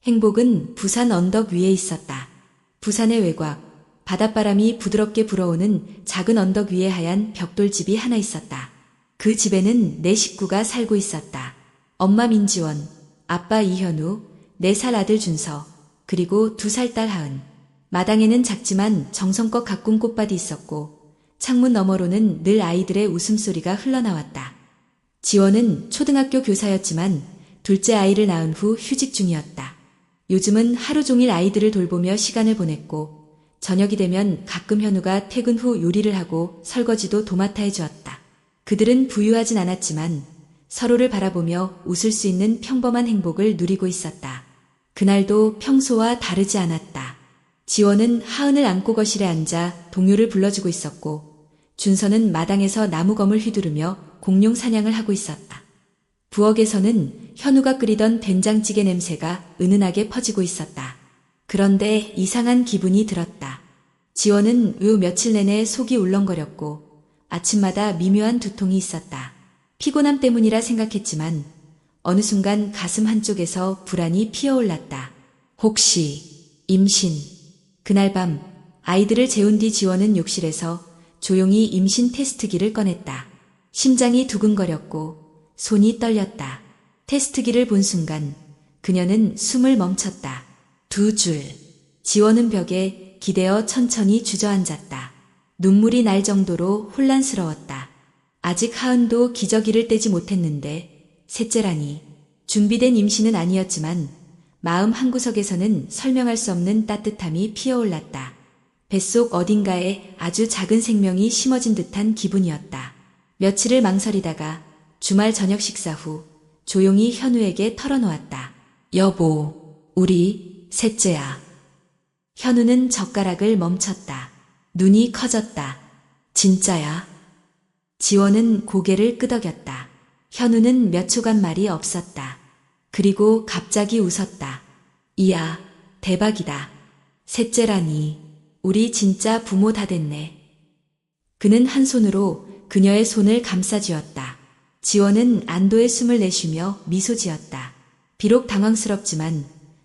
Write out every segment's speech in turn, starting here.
행복은 부산 언덕 위에 있었다. 부산의 외곽, 바닷바람이 부드럽게 불어오는 작은 언덕 위에 하얀 벽돌집이 하나 있었다. 그 집에는 네 식구가 살고 있었다. 엄마 민지원, 아빠 이현우, 4살 아들 준서, 그리고 2살 딸 하은. 마당에는 작지만 정성껏 가꾼 꽃밭이 있었고 창문 너머로는 늘 아이들의 웃음소리가 흘러나왔다. 지원은 초등학교 교사였지만 둘째 아이를 낳은 후 휴직 중이었다. 요즘은 하루 종일 아이들을 돌보며 시간을 보냈고 저녁이 되면 가끔 현우가 퇴근 후 요리를 하고 설거지도 도맡아 해주었다. 그들은 부유하진 않았지만 서로를 바라보며 웃을 수 있는 평범한 행복을 누리고 있었다. 그날도 평소와 다르지 않았다. 지원은 하은을 안고 거실에 앉아 동요를 불러주고 있었고 준서는 마당에서 나무검을 휘두르며 공룡 사냥을 하고 있었다. 부엌에서는 현우가 끓이던 된장찌개 냄새가 은은하게 퍼지고 있었다. 그런데 이상한 기분이 들었다. 지원은 요 며칠 내내 속이 울렁거렸고 아침마다 미묘한 두통이 있었다. 피곤함 때문이라 생각했지만 어느 순간 가슴 한쪽에서 불안이 피어올랐다. 혹시 임신? 그날 밤 아이들을 재운 뒤 지원은 욕실에서 조용히 임신 테스트기를 꺼냈다. 심장이 두근거렸고 손이 떨렸다. 테스트기를 본 순간 그녀는 숨을 멈췄다. 2줄. 지원은 벽에 기대어 천천히 주저앉았다. 눈물이 날 정도로 혼란스러웠다. 아직 하은도 기저귀를 떼지 못했는데 셋째라니. 준비된 임신은 아니었지만 마음 한구석에서는 설명할 수 없는 따뜻함이 피어올랐다. 뱃속 어딘가에 아주 작은 생명이 심어진 듯한 기분이었다. 며칠을 망설이다가 주말 저녁 식사 후 조용히 현우에게 털어놓았다. 여보, 우리 셋째야. 현우는 젓가락을 멈췄다. 눈이 커졌다. 진짜야? 지원은 고개를 끄덕였다. 현우는 몇 초간 말이 없었다. 그리고 갑자기 웃었다. 이야, 대박이다. 셋째라니. 우리 진짜 부모 다 됐네. 그는 한 손으로 그녀의 손을 감싸쥐었다. 지원은 안도의 숨을 내쉬며 미소 지었다. 비록 당황스럽지만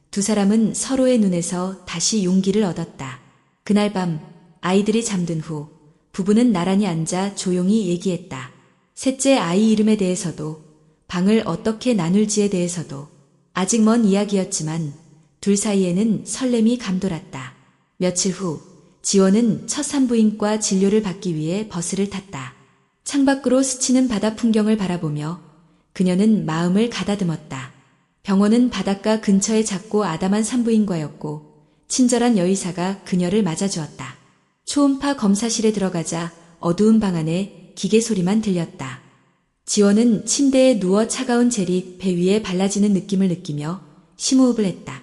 두 사람은 서로의 눈에서 다시 용기를 얻었다. 그날 밤 아이들이 잠든 후 부부는 나란히 앉아 조용히 얘기했다. 셋째 아이 이름에 대해서도 방을 어떻게 나눌지에 대해서도 아직 먼 이야기였지만 둘 사이에는 설렘이 감돌았다. 며칠 후 지원은 첫 산부인과 진료를 받기 위해 버스를 탔다. 창밖으로 스치는 바다 풍경을 바라보며 그녀는 마음을 가다듬었다. 병원은 바닷가 근처의 작고 아담한 산부인과였고 친절한 여의사가 그녀를 맞아주었다. 초음파 검사실에 들어가자 어두운 방 안에 기계 소리만 들렸다. 지원은 침대에 누워 차가운 젤이 배 위에 발라지는 느낌을 느끼며 심호흡을 했다.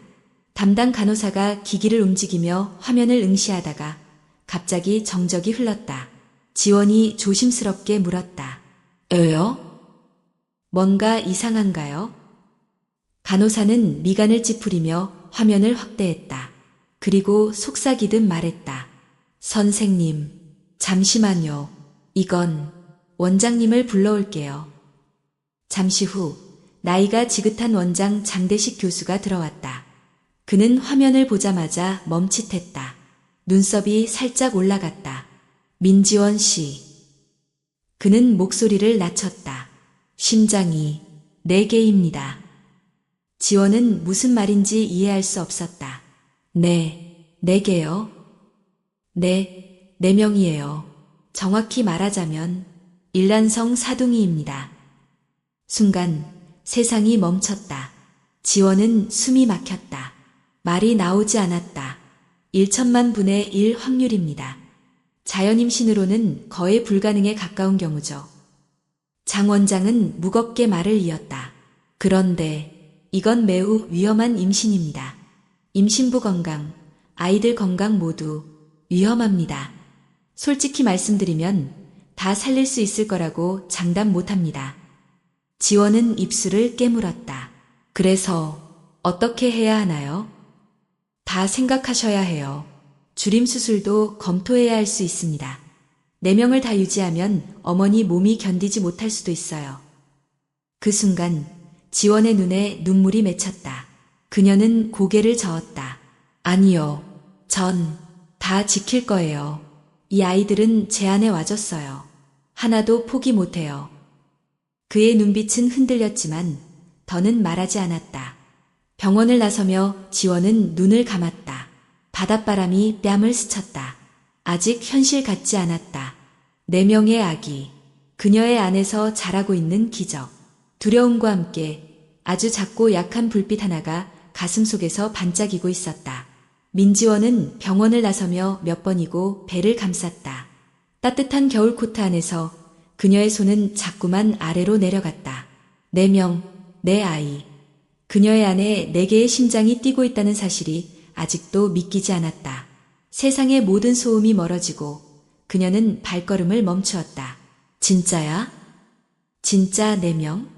담당 간호사가 기기를 움직이며 화면을 응시하다가 갑자기 정적이 흘렀다. 지원이 조심스럽게 물었다. 왜요? 뭔가 이상한가요? 간호사는 미간을 찌푸리며 화면을 확대했다. 그리고 속삭이듯 말했다. 선생님, 잠시만요. 이건 원장님을 불러올게요. 잠시 후 나이가 지긋한 원장 장대식 교수가 들어왔다. 그는 화면을 보자마자 멈칫했다. 눈썹이 살짝 올라갔다. 민지원 씨. 그는 목소리를 낮췄다. 심장이 4개입니다. 지원은 무슨 말인지 이해할 수 없었다. 네, 4개요? 네, 4명이에요. 정확히 말하자면 일란성 사둥이입니다. 순간 세상이 멈췄다. 지원은 숨이 막혔다. 말이 나오지 않았다. 1천만 분의 1 확률입니다. 자연임신으로는 거의 불가능에 가까운 경우죠. 장 원장은 무겁게 말을 이었다. 그런데 이건 매우 위험한 임신입니다. 임신부 건강, 아이들 건강 모두 위험합니다. 솔직히 말씀드리면 다 살릴 수 있을 거라고 장담 못합니다. 지원은 입술을 깨물었다. 그래서 어떻게 해야 하나요? 다 생각하셔야 해요. 주림 수술도 검토해야 할 수 있습니다. 4명을 다 유지하면 어머니 몸이 견디지 못할 수도 있어요. 그 순간 지원의 눈에 눈물이 맺혔다. 그녀는 고개를 저었다. 아니요. 전 다 지킬 거예요. 이 아이들은 제 안에 와줬어요. 하나도 포기 못해요. 그의 눈빛은 흔들렸지만 더는 말하지 않았다. 병원을 나서며 지원은 눈을 감았다. 바닷바람이 뺨을 스쳤다. 아직 현실 같지 않았다. 4명의 아기, 그녀의 안에서 자라고 있는 기적. 두려움과 함께 아주 작고 약한 불빛 하나가 가슴 속에서 반짝이고 있었다. 민지원은 병원을 나서며 몇 번이고 배를 감쌌다. 따뜻한 겨울 코트 안에서 그녀의 손은 자꾸만 아래로 내려갔다. 4명, 내 아이. 그녀의 안에 4개의 심장이 뛰고 있다는 사실이 아직도 믿기지 않았다. 세상의 모든 소음이 멀어지고 그녀는 발걸음을 멈추었다. 진짜야? 진짜 4명?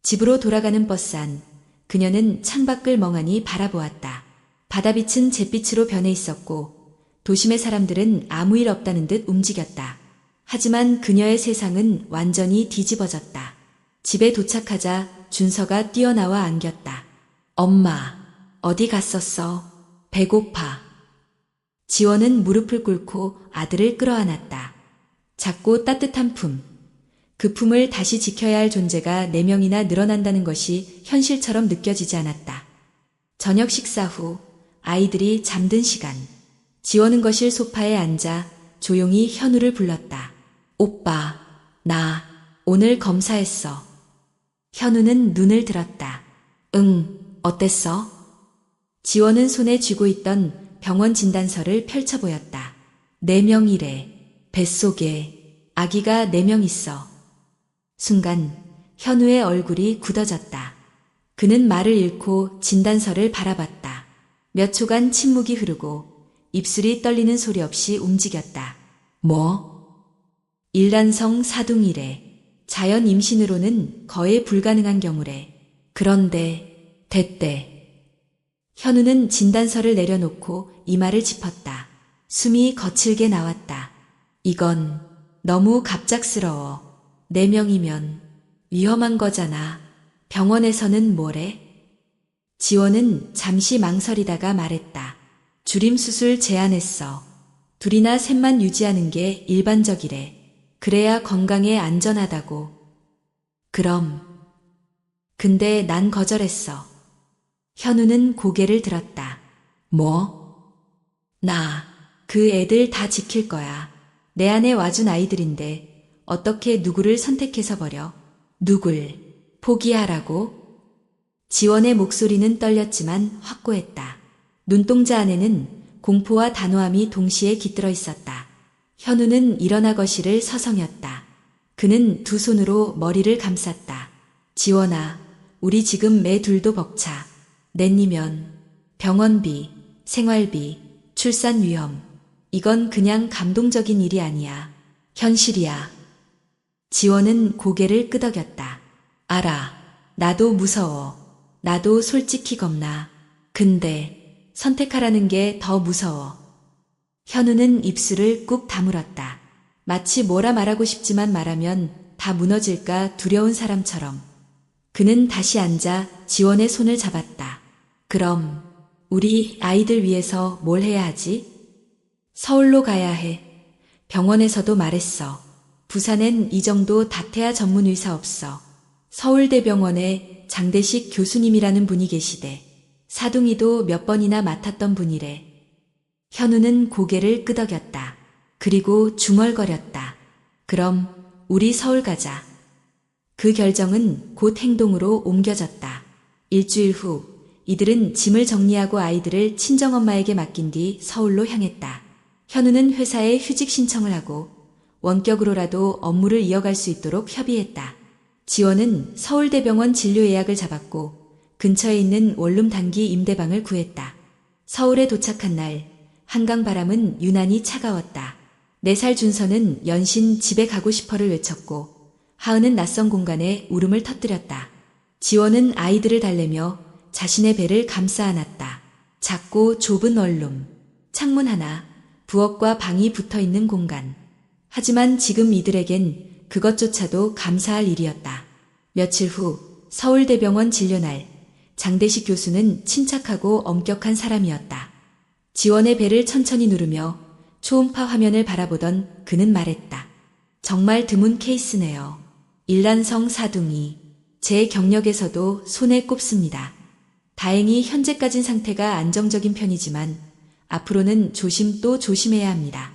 집으로 돌아가는 버스 안, 그녀는 창밖을 멍하니 바라보았다. 바다빛은 잿빛으로 변해 있었고 도심의 사람들은 아무 일 없다는 듯 움직였다. 하지만 그녀의 세상은 완전히 뒤집어졌다. 집에 도착하자 준서가 뛰어나와 안겼다. 엄마, 어디 갔었어? 배고파. 지원은 무릎을 꿇고 아들을 끌어안았다. 작고 따뜻한 품. 그 품을 다시 지켜야 할 존재가 4명이나 늘어난다는 것이 현실처럼 느껴지지 않았다. 저녁 식사 후 아이들이 잠든 시간. 지원은 거실 소파에 앉아 조용히 현우를 불렀다. 오빠, 나 오늘 검사했어. 현우는 눈을 들었다. 응, 어땠어? 지원은 손에 쥐고 있던 병원 진단서를 펼쳐 보였다. 4명이래. 뱃속에 아기가 4명 있어. 순간 현우의 얼굴이 굳어졌다. 그는 말을 잃고 진단서를 바라봤다. 몇 초간 침묵이 흐르고 입술이 떨리는 소리 없이 움직였다. 뭐? 일란성 사둥이래. 자연 임신으로는 거의 불가능한 경우래. 그런데 됐대. 현우는 진단서를 내려놓고 이마를 짚었다. 숨이 거칠게 나왔다. 이건 너무 갑작스러워. 4명이면 위험한 거잖아. 병원에서는 뭐래? 지원은 잠시 망설이다가 말했다. 주림수술 제안했어. 2이나 셋만 유지하는 게 일반적이래. 그래야 건강에 안전하다고. 그럼. 근데 난 거절했어. 현우는 고개를 들었다. 뭐? 나, 그 애들 다 지킬 거야. 내 안에 와준 아이들인데 어떻게 누구를 선택해서 버려? 누굴 포기하라고? 지원의 목소리는 떨렸지만 확고했다. 눈동자 안에는 공포와 단호함이 동시에 깃들어 있었다. 현우는 일어나 거실을 서성였다. 그는 2 손으로 머리를 감쌌다. 지원아, 우리 지금 매 둘도 벅차. 넷이면 병원비, 생활비, 출산 위험. 이건 그냥 감동적인 일이 아니야. 현실이야. 지원은 고개를 끄덕였다. 알아. 나도 무서워. 나도 솔직히 겁나. 근데 선택하라는 게 더 무서워. 현우는 입술을 꾹 다물었다. 마치 뭐라 말하고 싶지만 말하면 다 무너질까 두려운 사람처럼. 그는 다시 앉아 지원의 손을 잡았다. 그럼 우리 아이들 위해서 뭘 해야 하지? 서울로 가야 해. 병원에서도 말했어. 부산엔 이 정도 다태아 전문 의사 없어. 서울대병원에 장대식 교수님이라는 분이 계시대. 사둥이도 몇 번이나 맡았던 분이래. 현우는 고개를 끄덕였다. 그리고 중얼거렸다. 그럼 우리 서울 가자. 그 결정은 곧 행동으로 옮겨졌다. 일주일 후 이들은 짐을 정리하고 아이들을 친정엄마에게 맡긴 뒤 서울로 향했다. 현우는 회사에 휴직 신청을 하고 원격으로라도 업무를 이어갈 수 있도록 협의했다. 지원은 서울대병원 진료 예약을 잡았고 근처에 있는 원룸 단기 임대방을 구했다. 서울에 도착한 날 한강 바람은 유난히 차가웠다. 4살 준서는 연신 집에 가고 싶어를 외쳤고 하은은 낯선 공간에 울음을 터뜨렸다. 지원은 아이들을 달래며 자신의 배를 감싸 안았다. 작고 좁은 원룸, 창문 하나, 부엌과 방이 붙어있는 공간. 하지만 지금 이들에겐 그것조차도 감사할 일이었다. 며칠 후 서울대병원 진료날, 장대식 교수는 침착하고 엄격한 사람이었다. 지원의 배를 천천히 누르며 초음파 화면을 바라보던 그는 말했다. 정말 드문 케이스네요. 일란성 사둥이. 제 경력에서도 손에 꼽습니다. 다행히 현재까진 상태가 안정적인 편이지만 앞으로는 조심 또 조심해야 합니다.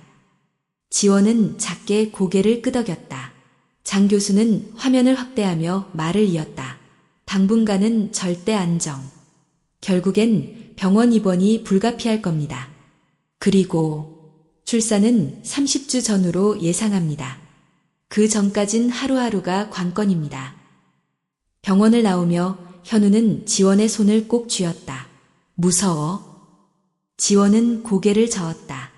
지원은 작게 고개를 끄덕였다. 장 교수는 화면을 확대하며 말을 이었다. 당분간은 절대 안정. 결국엔 병원 입원이 불가피할 겁니다. 그리고 출산은 30주 전후로 예상합니다. 그 전까진 하루하루가 관건입니다. 병원을 나오며 현우는 지원의 손을 꼭 쥐었다. 무서워? 지원은 고개를 저었다.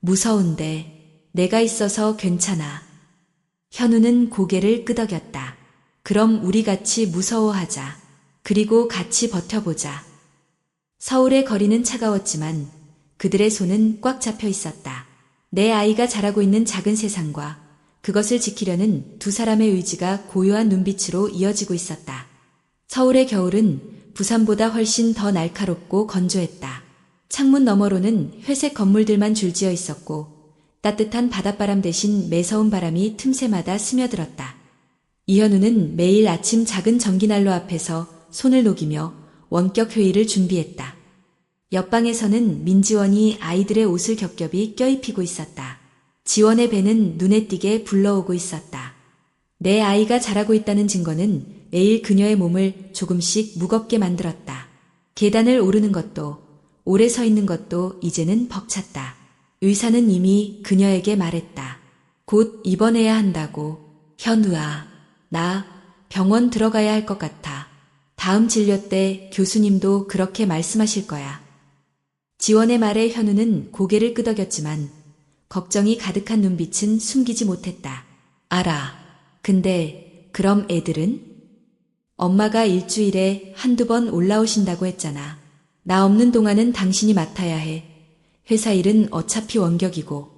무서운데 내가 있어서 괜찮아. 현우는 고개를 끄덕였다. 그럼 우리 같이 무서워하자. 그리고 같이 버텨보자. 서울의 거리는 차가웠지만 그들의 손은 꽉 잡혀 있었다. 내 아이가 자라고 있는 작은 세상과 그것을 지키려는 두 사람의 의지가 고요한 눈빛으로 이어지고 있었다. 서울의 겨울은 부산보다 훨씬 더 날카롭고 건조했다. 창문 너머로는 회색 건물들만 줄지어 있었고 따뜻한 바닷바람 대신 매서운 바람이 틈새마다 스며들었다. 이현우는 매일 아침 작은 전기난로 앞에서 손을 녹이며 원격 회의를 준비했다. 옆방에서는 민지원이 아이들의 옷을 겹겹이 껴입히고 있었다. 지원의 배는 눈에 띄게 불러오고 있었다. 내 아이가 자라고 있다는 증거는 매일 그녀의 몸을 조금씩 무겁게 만들었다. 계단을 오르는 것도 오래 서 있는 것도 이제는 벅찼다. 의사는 이미 그녀에게 말했다. 곧 입원해야 한다고. 현우야, 나 병원 들어가야 할 것 같아. 다음 진료 때 교수님도 그렇게 말씀하실 거야. 지원의 말에 현우는 고개를 끄덕였지만 걱정이 가득한 눈빛은 숨기지 못했다. 알아. 근데 그럼 애들은? 엄마가 일주일에 한두 번 올라오신다고 했잖아. 나 없는 동안은 당신이 맡아야 해. 회사 일은 어차피 원격이고.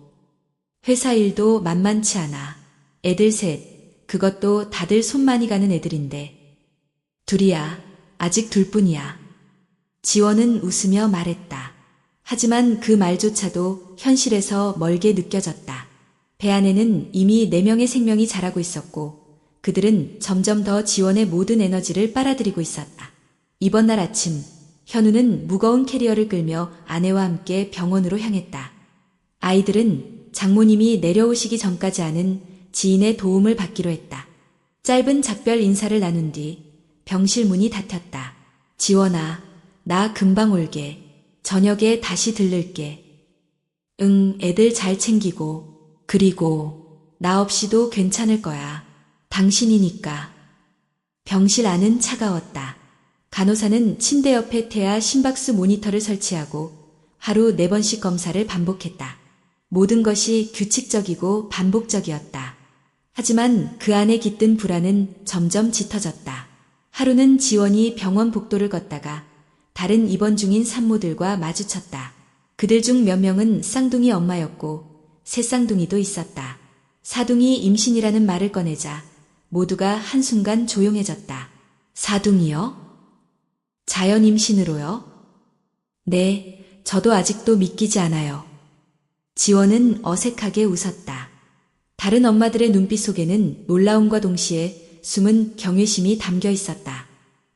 회사 일도 만만치 않아. 애들 셋, 그것도 다들 손 많이 가는 애들인데. 둘이야. 아직 둘뿐이야. 지원은 웃으며 말했다. 하지만 그 말조차도 현실에서 멀게 느껴졌다. 배 안에는 이미 4명의 생명이 자라고 있었고 그들은 점점 더 지원의 모든 에너지를 빨아들이고 있었다. 이번 날 아침 현우는 무거운 캐리어를 끌며 아내와 함께 병원으로 향했다. 아이들은 장모님이 내려오시기 전까지 하는 지인의 도움을 받기로 했다. 짧은 작별 인사를 나눈 뒤 병실 문이 닫혔다. 지원아, 나 금방 올게. 저녁에 다시 들를게. 응, 애들 잘 챙기고. 그리고 나 없이도 괜찮을 거야. 당신이니까. 병실 안은 차가웠다. 간호사는 침대 옆에 태아 심박수 모니터를 설치하고 하루 4번씩 검사를 반복했다. 모든 것이 규칙적이고 반복적이었다. 하지만 그 안에 깃든 불안은 점점 짙어졌다. 하루는 지원이 병원 복도를 걷다가 다른 입원 중인 산모들과 마주쳤다. 그들 중 몇 명은 쌍둥이 엄마였고 새 쌍둥이도 있었다. 사둥이 임신이라는 말을 꺼내자 모두가 한순간 조용해졌다. 사둥이요? 자연 임신으로요? 네, 저도 아직도 믿기지 않아요. 지원은 어색하게 웃었다. 다른 엄마들의 눈빛 속에는 놀라움과 동시에 숨은 경외심이 담겨 있었다.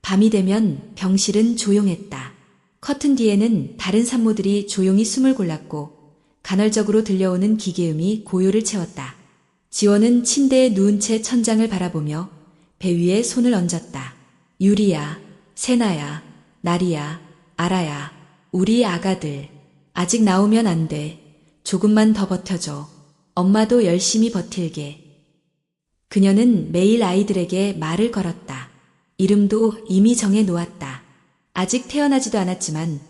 밤이 되면 병실은 조용했다. 커튼 뒤에는 다른 산모들이 조용히 숨을 골랐고 간헐적으로 들려오는 기계음이 고요를 채웠다. 지원은 침대에 누운 채 천장을 바라보며 배 위에 손을 얹었다. 유리야, 세나야, 나리야, 아라야, 우리 아가들. 아직 나오면 안 돼. 조금만 더 버텨줘. 엄마도 열심히 버틸게. 그녀는 매일 아이들에게 말을 걸었다. 이름도 이미 정해 놓았다. 아직 태어나지도 않았지만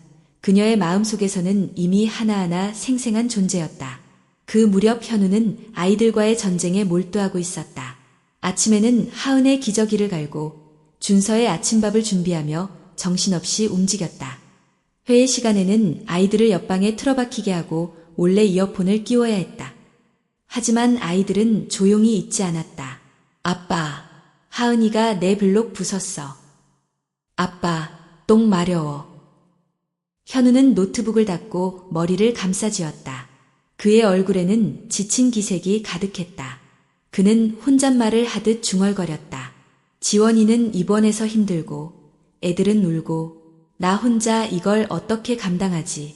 그녀의 마음속에서는 이미 하나하나 생생한 존재였다. 그 무렵 현우는 아이들과의 전쟁에 몰두하고 있었다. 아침에는 하은의 기저귀를 갈고 준서의 아침밥을 준비하며 정신없이 움직였다. 회의 시간에는 아이들을 옆방에 틀어박히게 하고 몰래 이어폰을 끼워야 했다. 하지만 아이들은 조용히 있지 않았다. 아빠, 하은이가 내 블록 부쉈어. 아빠, 똥 마려워. 현우는 노트북을 닫고 머리를 감싸쥐었다. 그의 얼굴에는 지친 기색이 가득했다. 그는 혼잣말을 하듯 중얼거렸다. 지원이는 입원해서 힘들고 애들은 울고 나 혼자 이걸 어떻게 감당하지.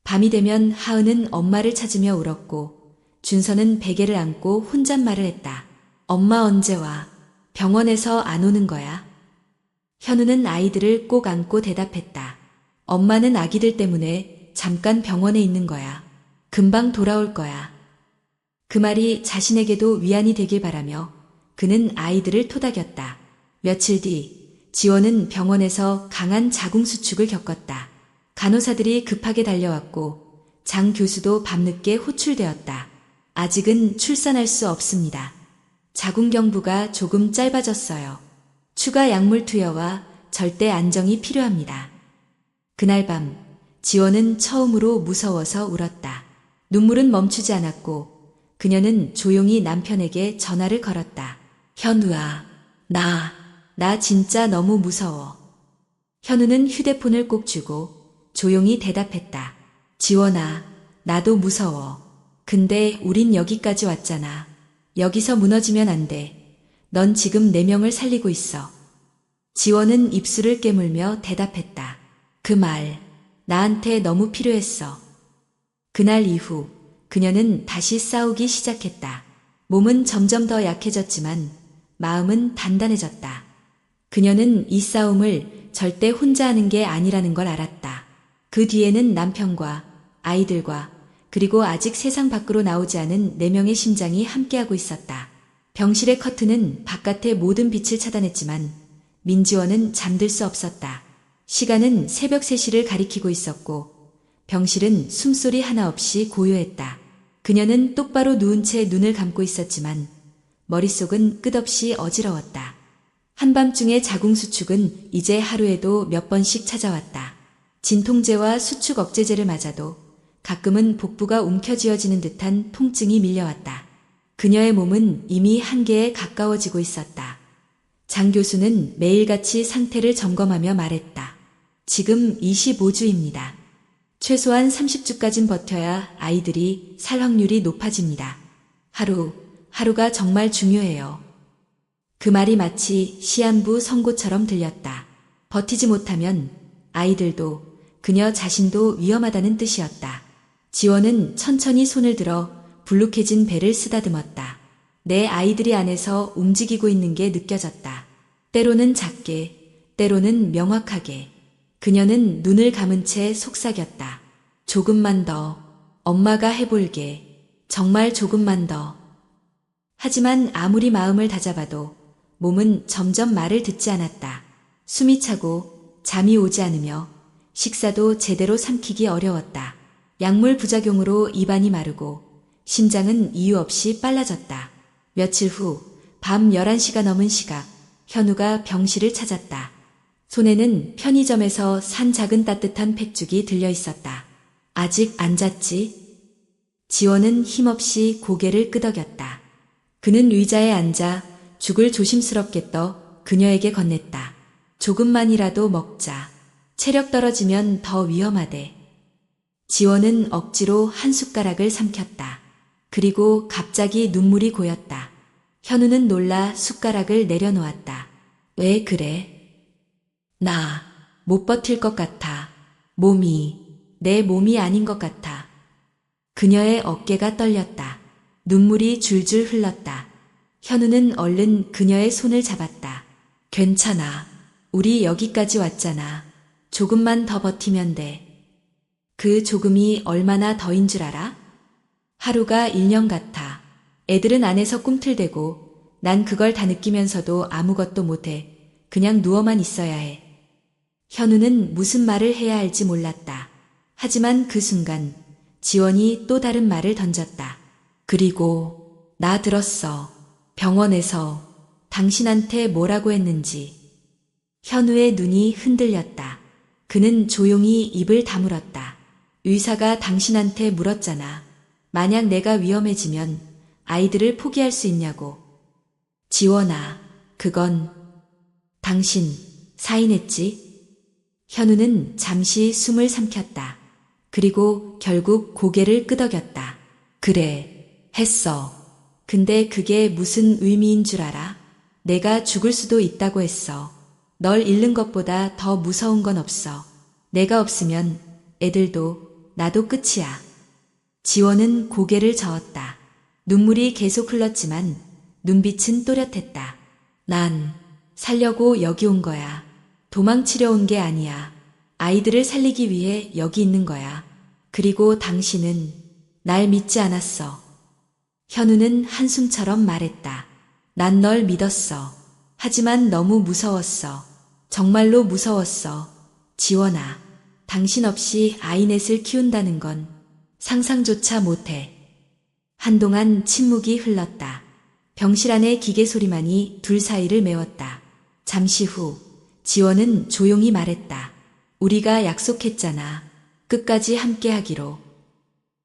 밤이 되면 하은은 엄마를 찾으며 울었고 준서는 베개를 안고 혼잣말을 했다. 엄마 언제 와? 병원에서 안 오는 거야? 현우는 아이들을 꼭 안고 대답했다. 엄마는 아기들 때문에 잠깐 병원에 있는 거야. 금방 돌아올 거야. 그 말이 자신에게도 위안이 되길 바라며 그는 아이들을 토닥였다. 며칠 뒤 지원은 병원에서 강한 자궁수축을 겪었다. 간호사들이 급하게 달려왔고 장 교수도 밤늦게 호출되었다. 아직은 출산할 수 없습니다. 자궁경부가 조금 짧아졌어요. 추가 약물 투여와 절대 안정이 필요합니다. 그날 밤 지원은 처음으로 무서워서 울었다. 눈물은 멈추지 않았고 그녀는 조용히 남편에게 전화를 걸었다. 현우야, 나 진짜 너무 무서워. 현우는 휴대폰을 꼭 쥐고 조용히 대답했다. 지원아, 나도 무서워. 근데 우린 여기까지 왔잖아. 여기서 무너지면 안 돼. 넌 지금 4명을 살리고 있어. 지원은 입술을 깨물며 대답했다. 그 말, 나한테 너무 필요했어. 그날 이후 그녀는 다시 싸우기 시작했다. 몸은 점점 더 약해졌지만 마음은 단단해졌다. 그녀는 이 싸움을 절대 혼자 하는 게 아니라는 걸 알았다. 그 뒤에는 남편과 아이들과 그리고 아직 세상 밖으로 나오지 않은 4명의 심장이 함께하고 있었다. 병실의 커튼은 바깥의 모든 빛을 차단했지만 민지원은 잠들 수 없었다. 시간은 새벽 3시를 가리키고 있었고 병실은 숨소리 하나 없이 고요했다. 그녀는 똑바로 누운 채 눈을 감고 있었지만 머릿속은 끝없이 어지러웠다. 한밤중의 자궁수축은 이제 하루에도 몇 번씩 찾아왔다. 진통제와 수축 억제제를 맞아도 가끔은 복부가 움켜쥐어지는 듯한 통증이 밀려왔다. 그녀의 몸은 이미 한계에 가까워지고 있었다. 장 교수는 매일같이 상태를 점검하며 말했다. 지금 25주입니다. 최소한 30주까진 버텨야 아이들이 살 확률이 높아집니다. 하루가 정말 중요해요. 그 말이 마치 시한부 선고처럼 들렸다. 버티지 못하면 아이들도 그녀 자신도 위험하다는 뜻이었다. 지원은 천천히 손을 들어 불룩해진 배를 쓰다듬었다. 내 아이들이 안에서 움직이고 있는 게 느껴졌다. 때로는 작게, 때로는 명확하게. 그녀는 눈을 감은 채 속삭였다. 조금만 더, 엄마가 해볼게. 정말 조금만 더. 하지만 아무리 마음을 다잡아도 몸은 점점 말을 듣지 않았다. 숨이 차고 잠이 오지 않으며 식사도 제대로 삼키기 어려웠다. 약물 부작용으로 입안이 마르고 심장은 이유 없이 빨라졌다. 며칠 후 밤 11시가 넘은 시각 현우가 병실을 찾았다. 손에는 편의점에서 산 작은 따뜻한 팩죽이 들려 있었다. 아직 안 잤지? 지원은 힘없이 고개를 끄덕였다. 그는 의자에 앉아 죽을 조심스럽게 떠 그녀에게 건넸다. 조금만이라도 먹자. 체력 떨어지면 더 위험하대. 지원은 억지로 한 숟가락을 삼켰다. 그리고 갑자기 눈물이 고였다. 현우는 놀라 숟가락을 내려놓았다. 왜 그래? 나 못 버틸 것 같아. 내 몸이 아닌 것 같아. 그녀의 어깨가 떨렸다. 눈물이 줄줄 흘렀다. 현우는 얼른 그녀의 손을 잡았다. 괜찮아. 우리 여기까지 왔잖아. 조금만 더 버티면 돼. 그 조금이 얼마나 더인 줄 알아? 하루가 1년 같아. 애들은 안에서 꿈틀대고 난 그걸 다 느끼면서도 아무것도 못해. 그냥 누워만 있어야 해. 현우는 무슨 말을 해야 할지 몰랐다. 하지만 그 순간 지원이 또 다른 말을 던졌다. 그리고 나 들었어. 병원에서 당신한테 뭐라고 했는지. 현우의 눈이 흔들렸다. 그는 조용히 입을 다물었다. 의사가 당신한테 물었잖아. 만약 내가 위험해지면 아이들을 포기할 수 있냐고. 지원아, 그건 당신 사인했지? 현우는 잠시 숨을 삼켰다. 그리고 결국 고개를 끄덕였다. 그래, 했어. 근데 그게 무슨 의미인 줄 알아? 내가 죽을 수도 있다고 했어. 널 잃는 것보다 더 무서운 건 없어. 내가 없으면 애들도 나도 끝이야. 지원은 고개를 저었다. 눈물이 계속 흘렀지만 눈빛은 또렷했다. 난 살려고 여기 온 거야. 도망치려 온 게 아니야. 아이들을 살리기 위해 여기 있는 거야. 그리고 당신은 날 믿지 않았어. 현우는 한숨처럼 말했다. 난 널 믿었어. 하지만 너무 무서웠어. 정말로 무서웠어. 지원아, 당신 없이 아이넷을 키운다는 건 상상조차 못해. 한동안 침묵이 흘렀다. 병실 안의 기계 소리만이 둘 사이를 메웠다. 잠시 후 지원은 조용히 말했다. 우리가 약속했잖아. 끝까지 함께하기로.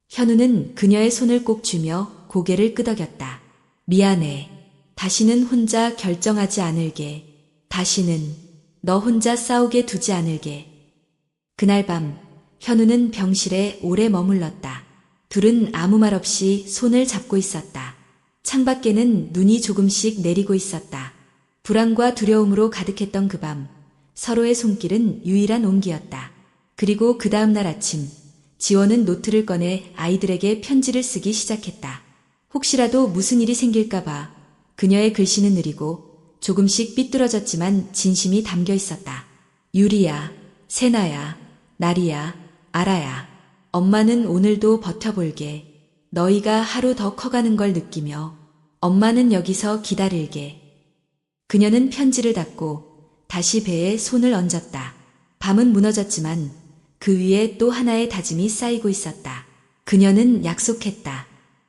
현우는 그녀의 손을 꼭 쥐며 고개를 끄덕였다. 미안해. 다시는 혼자 결정하지 않을게. 다시는 너 혼자 싸우게 두지 않을게. 그날 밤 현우는 병실에 오래 머물렀다. 둘은 아무 말 없이 손을 잡고 있었다. 창밖에는 눈이 조금씩 내리고 있었다. 불안과 두려움으로 가득했던 그 밤, 서로의 손길은 유일한 온기였다. 그리고 그 다음날 아침, 지원은 노트를 꺼내 아이들에게 편지를 쓰기 시작했다. 혹시라도 무슨 일이 생길까봐 그녀의 글씨는 느리고 조금씩 삐뚤어졌지만 진심이 담겨 있었다. 유리야, 세나야, 나리야, 아라야. 엄마는 오늘도 버텨볼게. 너희가 하루 더 커가는 걸 느끼며 엄마는 여기서 기다릴게. 그녀는 편지를 닫고 다시 배에 손을 얹었다. 밤은 무너졌지만 그 위에 또 하나의 다짐이 쌓이고 있었다. 그녀는 약속했다.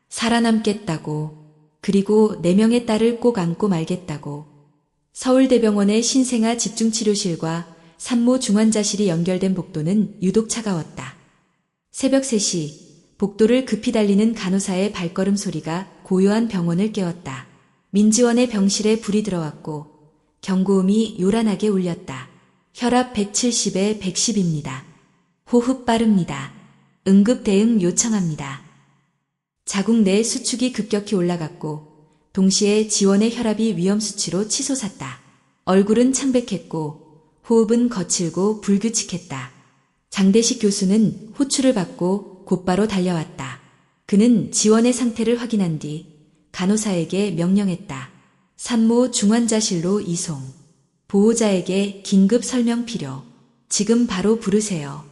살아남겠다고. 그리고 4명의 딸을 꼭 안고 말겠다고. 서울대병원의 신생아 집중치료실과 산모 중환자실이 연결된 복도는 유독 차가웠다. 새벽 3시 복도를 급히 달리는 간호사의 발걸음 소리가 고요한 병원을 깨웠다. 민지원의 병실에 불이 들어왔고 경고음이 요란하게 울렸다. 혈압 170에 110입니다. 호흡 빠릅니다. 응급 대응 요청합니다. 자국 내 수축이 급격히 올라갔고 동시에 지원의 혈압이 위험 수치로 치솟았다. 얼굴은 창백했고 호흡은 거칠고 불규칙했다. 장대식 교수는 호출을 받고 곧바로 달려왔다. 그는 지원의 상태를 확인한 뒤 간호사에게 명령했다. 산모 중환자실로 이송. 보호자에게 긴급 설명 필요. 지금 바로 부르세요.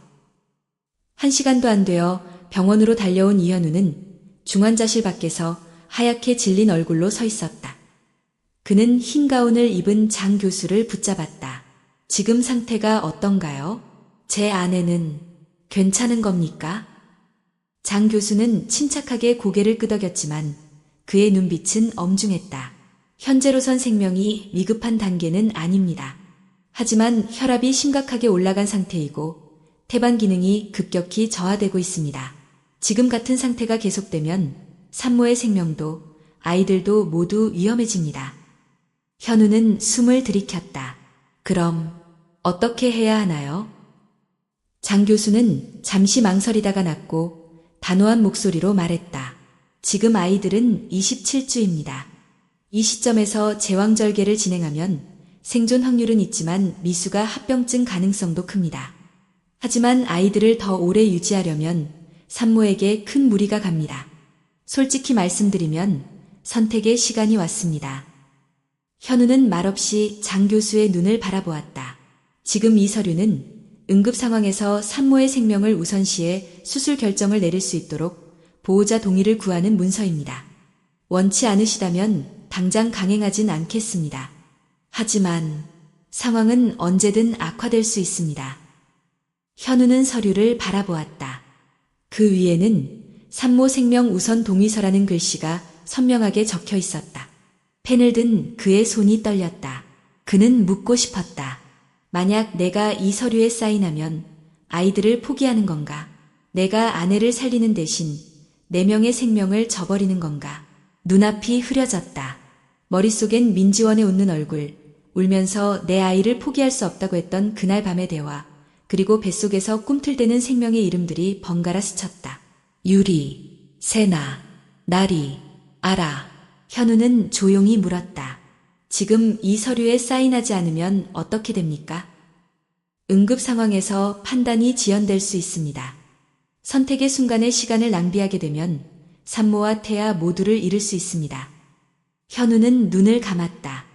1시간도 안 되어 병원으로 달려온 이현우는 중환자실 밖에서 하얗게 질린 얼굴로 서 있었다. 그는 흰 가운을 입은 장 교수를 붙잡았다. 지금 상태가 어떤가요? 제 아내는 괜찮은 겁니까? 장 교수는 침착하게 고개를 끄덕였지만 그의 눈빛은 엄중했다. 현재로선 생명이 위급한 단계는 아닙니다. 하지만 혈압이 심각하게 올라간 상태이고 태반 기능이 급격히 저하되고 있습니다. 지금 같은 상태가 계속되면 산모의 생명도 아이들도 모두 위험해집니다. 현우는 숨을 들이켰다. 그럼 어떻게 해야 하나요? 장 교수는 잠시 망설이다가 났고 단호한 목소리로 말했다. 지금 아이들은 27주입니다. 이 시점에서 제왕절개를 진행하면 생존 확률은 있지만 미수가 합병증 가능성도 큽니다. 하지만 아이들을 더 오래 유지하려면 산모에게 큰 무리가 갑니다. 솔직히 말씀드리면 선택의 시간이 왔습니다. 현우는 말없이 장 교수의 눈을 바라보았다. 지금 이 서류는 응급 상황에서 산모의 생명을 우선시해 수술 결정을 내릴 수 있도록 보호자 동의를 구하는 문서입니다. 원치 않으시다면 당장 강행하진 않겠습니다. 하지만 상황은 언제든 악화될 수 있습니다. 현우는 서류를 바라보았다. 그 위에는 산모 생명 우선 동의서라는 글씨가 선명하게 적혀 있었다. 펜을 든 그의 손이 떨렸다. 그는 묻고 싶었다. 만약 내가 이 서류에 사인하면 아이들을 포기하는 건가? 내가 아내를 살리는 대신 4명의 생명을 저버리는 건가? 눈앞이 흐려졌다. 머릿속엔 민지원의 웃는 얼굴, 울면서 내 아이를 포기할 수 없다고 했던 그날 밤의 대화, 그리고 뱃속에서 꿈틀대는 생명의 이름들이 번갈아 스쳤다. 유리, 세나, 나리, 아라. 현우는 조용히 물었다. 지금 이 서류에 사인하지 않으면 어떻게 됩니까? 응급 상황에서 판단이 지연될 수 있습니다. 선택의 순간에 시간을 낭비하게 되면 산모와 태아 모두를 잃을 수 있습니다. 현우는 눈을 감았다.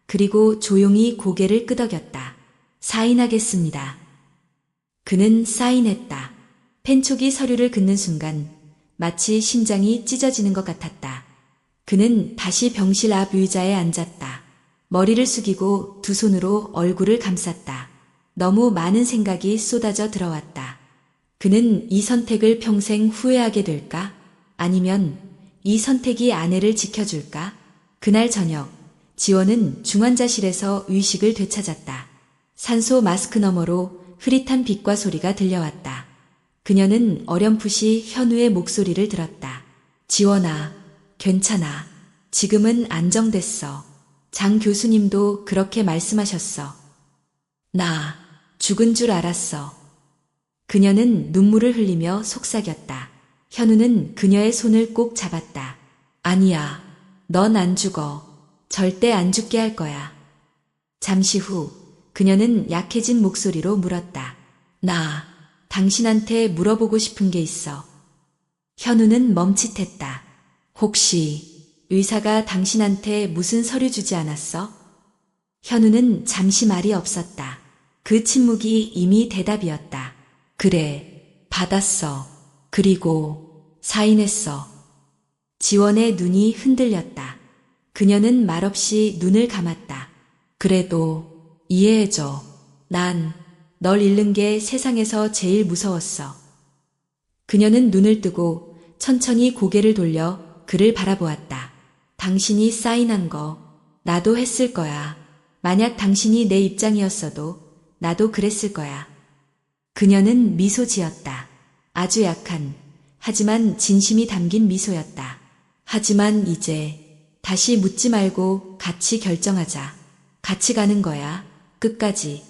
그리고 조용히 고개를 끄덕였다. 사인하겠습니다. 그는 사인했다. 펜촉이 서류를 긋는 순간 마치 심장이 찢어지는 것 같았다. 그는 다시 병실 앞 의자에 앉았다. 머리를 숙이고 두 손으로 얼굴을 감쌌다. 너무 많은 생각이 쏟아져 들어왔다. 그는 이 선택을 평생 후회하게 될까? 아니면 이 선택이 아내를 지켜줄까? 그날 저녁, 지원은 중환자실에서 의식을 되찾았다. 산소 마스크 너머로 흐릿한 빛과 소리가 들려왔다. 그녀는 어렴풋이 현우의 목소리를 들었다. 지원아, 괜찮아. 지금은 안정됐어. 장 교수님도 그렇게 말씀하셨어. 나 죽은 줄 알았어. 그녀는 눈물을 흘리며 속삭였다. 현우는 그녀의 손을 꼭 잡았다. 아니야, 넌 안 죽어. 절대 안 죽게 할 거야. 잠시 후 그녀는 약해진 목소리로 물었다. 나 당신한테 물어보고 싶은 게 있어. 현우는 멈칫했다. 혹시 의사가 당신한테 무슨 서류 주지 않았어? 현우는 잠시 말이 없었다. 그 침묵이 이미 대답이었다. 그래, 받았어. 그리고 사인했어. 지원의 눈이 흔들렸다. 그녀는 말없이 눈을 감았다. 그래도 이해해줘. 난 널 잃는 게 세상에서 제일 무서웠어. 그녀는 눈을 뜨고 천천히 고개를 돌려 그를 바라보았다. 당신이 사인한 거 나도 했을 거야. 만약 당신이 내 입장이었어도 나도 그랬을 거야. 그녀는 미소 지었다. 아주 약한, 하지만 진심이 담긴 미소였다. 하지만 이제 다시 묻지 말고 같이 결정하자. 같이 가는 거야. 끝까지.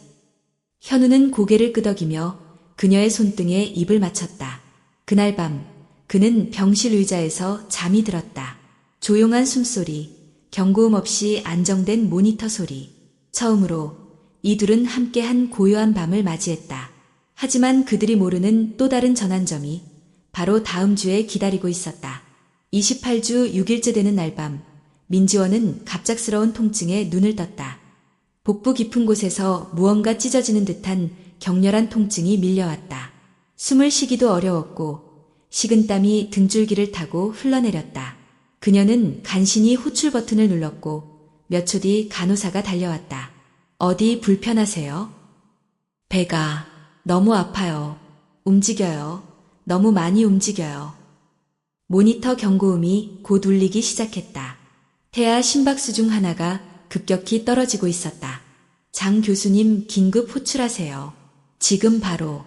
현우는 고개를 끄덕이며 그녀의 손등에 입을 맞췄다. 그날 밤 그는 병실 의자에서 잠이 들었다. 조용한 숨소리, 경고음 없이 안정된 모니터 소리. 처음으로 이 둘은 함께한 고요한 밤을 맞이했다. 하지만 그들이 모르는 또 다른 전환점이 바로 다음 주에 기다리고 있었다. 28주 6일째 되는 날 밤, 민지원은 갑작스러운 통증에 눈을 떴다. 복부 깊은 곳에서 무언가 찢어지는 듯한 격렬한 통증이 밀려왔다. 숨을 쉬기도 어려웠고 식은땀이 등줄기를 타고 흘러내렸다. 그녀는 간신히 호출 버튼을 눌렀고 몇 초 뒤 간호사가 달려왔다. 어디 불편하세요? 배가 너무 아파요. 움직여요. 너무 많이 움직여요. 모니터 경고음이 곧 울리기 시작했다. 태아 심박수 중 하나가 급격히 떨어지고 있었다. 장 교수님 긴급 호출하세요. 지금 바로.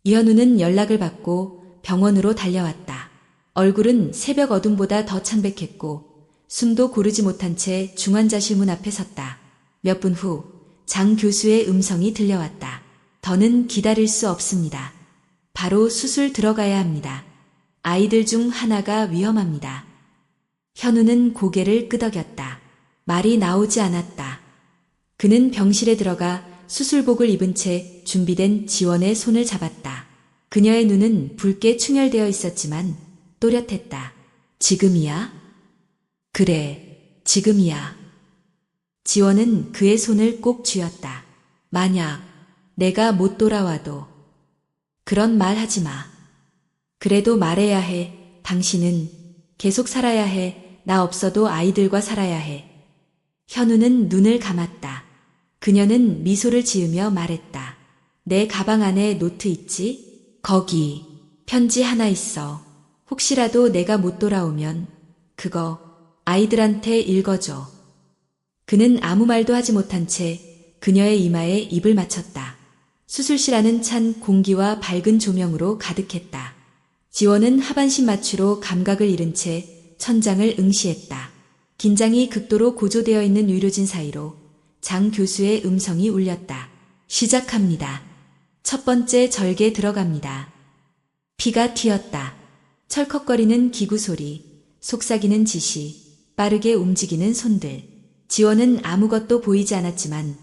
이현우는 연락을 받고 병원으로 달려왔다. 얼굴은 새벽 어둠보다 더 창백했고 숨도 고르지 못한 채 중환자실 문 앞에 섰다. 몇 분 후 장 교수의 음성이 들려왔다. 더는 기다릴 수 없습니다. 바로 수술 들어가야 합니다. 아이들 중 하나가 위험합니다. 현우는 고개를 끄덕였다. 말이 나오지 않았다. 그는 병실에 들어가 수술복을 입은 채 준비된 지원의 손을 잡았다. 그녀의 눈은 붉게 충혈되어 있었지만 또렷했다. 지금이야? 그래, 지금이야. 지원은 그의 손을 꼭 쥐었다. 만약 내가 못 돌아와도 그런 말 하지 마. 그래도 말해야 해. 당신은 계속 살아야 해. 나 없어도 아이들과 살아야 해. 현우는 눈을 감았다. 그녀는 미소를 지으며 말했다. 내 가방 안에 노트 있지? 거기 편지 하나 있어. 혹시라도 내가 못 돌아오면 그거 아이들한테 읽어줘. 그는 아무 말도 하지 못한 채 그녀의 이마에 입을 맞췄다. 수술실 안은 찬 공기와 밝은 조명으로 가득했다. 지원은 하반신 마취로 감각을 잃은 채 천장을 응시했다. 긴장이 극도로 고조되어 있는 의료진 사이로 장 교수의 음성이 울렸다. 시작합니다. 첫 번째 절개 들어갑니다. 피가 튀었다. 철컥거리는 기구 소리, 속삭이는 지시, 빠르게 움직이는 손들. 지원은 아무것도 보이지 않았지만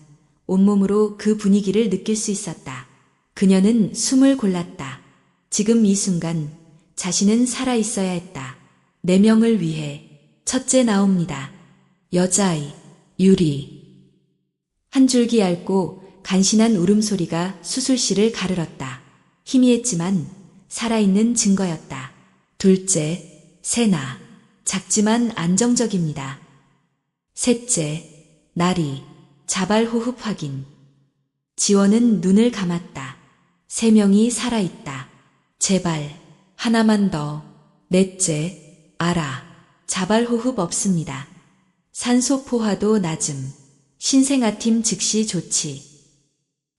온몸으로 그 분위기를 느낄 수 있었다. 그녀는 숨을 골랐다. 지금 이 순간 자신은 살아있어야 했다. 네 명을 위해. 첫째 나옵니다. 여자아이, 유리. 한 줄기 얇고 간신한 울음소리가 수술실을 가르렀다. 희미했지만 살아있는 증거였다. 둘째, 세나. 작지만 안정적입니다. 셋째, 나리. 자발 호흡 확인. 지원은 눈을 감았다. 세 명이 살아있다. 제발, 하나만 더. 넷째, 알아. 자발 호흡 없습니다. 산소 포화도 낮음. 신생아팀 즉시 조치.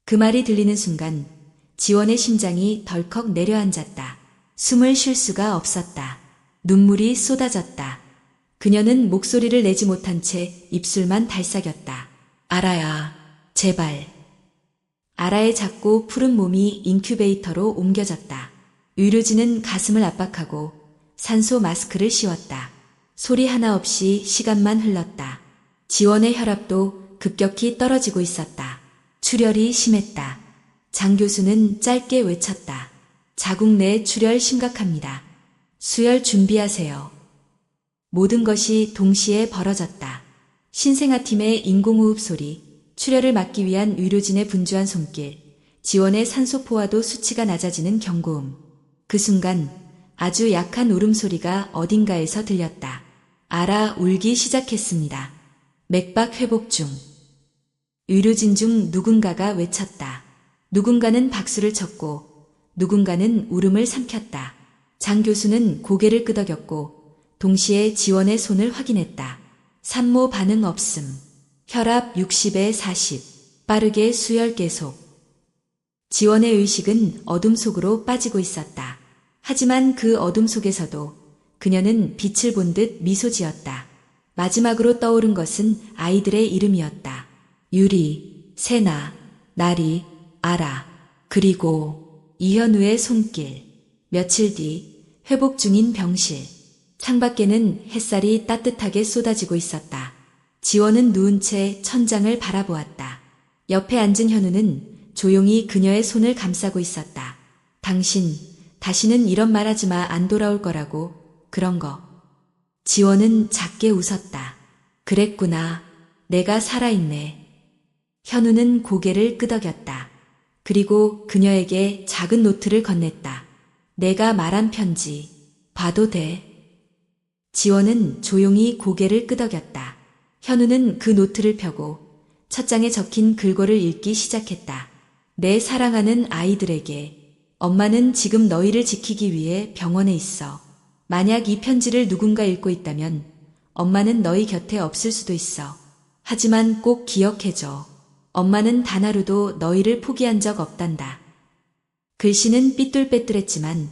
그 말이 들리는 순간 지원의 심장이 덜컥 내려앉았다. 숨을 쉴 수가 없었다. 눈물이 쏟아졌다. 그녀는 목소리를 내지 못한 채 입술만 달싹였다. 알아야, 제발. 아라의 작고 푸른 몸이 인큐베이터로 옮겨졌다. 의료진은 가슴을 압박하고 산소 마스크를 씌웠다. 소리 하나 없이 시간만 흘렀다. 지원의 혈압도 급격히 떨어지고 있었다. 출혈이 심했다. 장 교수는 짧게 외쳤다. 자국 내 출혈 심각합니다. 수혈 준비하세요. 모든 것이 동시에 벌어졌다. 신생아팀의 인공호흡 소리, 출혈을 막기 위한 의료진의 분주한 손길, 지원의 산소 포화도 수치가 낮아지는 경고음. 그 순간 아주 약한 울음소리가 어딘가에서 들렸다. 알아 울기 시작했습니다. 맥박 회복 중. 의료진 중 누군가가 외쳤다. 누군가는 박수를 쳤고 누군가는 울음을 삼켰다. 장 교수는 고개를 끄덕였고 동시에 지원의 손을 확인했다. 산모 반응 없음. 혈압 60에 40. 빠르게 수혈 계속. 지원의 의식은 어둠 속으로 빠지고 있었다. 하지만 그 어둠 속에서도 그녀는 빛을 본 듯 미소 지었다. 마지막으로 떠오른 것은 아이들의 이름이었다. 유리, 세나, 나리, 아라, 그리고 이현우의 손길. 며칠 뒤 회복 중인 병실. 창밖에는 햇살이 따뜻하게 쏟아지고 있었다. 지원은 누운 채 천장을 바라보았다. 옆에 앉은 현우는 조용히 그녀의 손을 감싸고 있었다. 당신, 다시는 이런 말 하지 마. 안 돌아올 거라고. 그런 거. 지원은 작게 웃었다. 그랬구나. 내가 살아있네. 현우는 고개를 끄덕였다. 그리고 그녀에게 작은 노트를 건넸다. 내가 말한 편지. 봐도 돼. 지원은 조용히 고개를 끄덕였다. 현우는 그 노트를 펴고 첫 장에 적힌 글꼴을 읽기 시작했다. 내 사랑하는 아이들에게. 엄마는 지금 너희를 지키기 위해 병원에 있어. 만약 이 편지를 누군가 읽고 있다면 엄마는 너희 곁에 없을 수도 있어. 하지만 꼭 기억해줘. 엄마는 단 하루도 너희를 포기한 적 없단다. 글씨는 삐뚤빼뚤했지만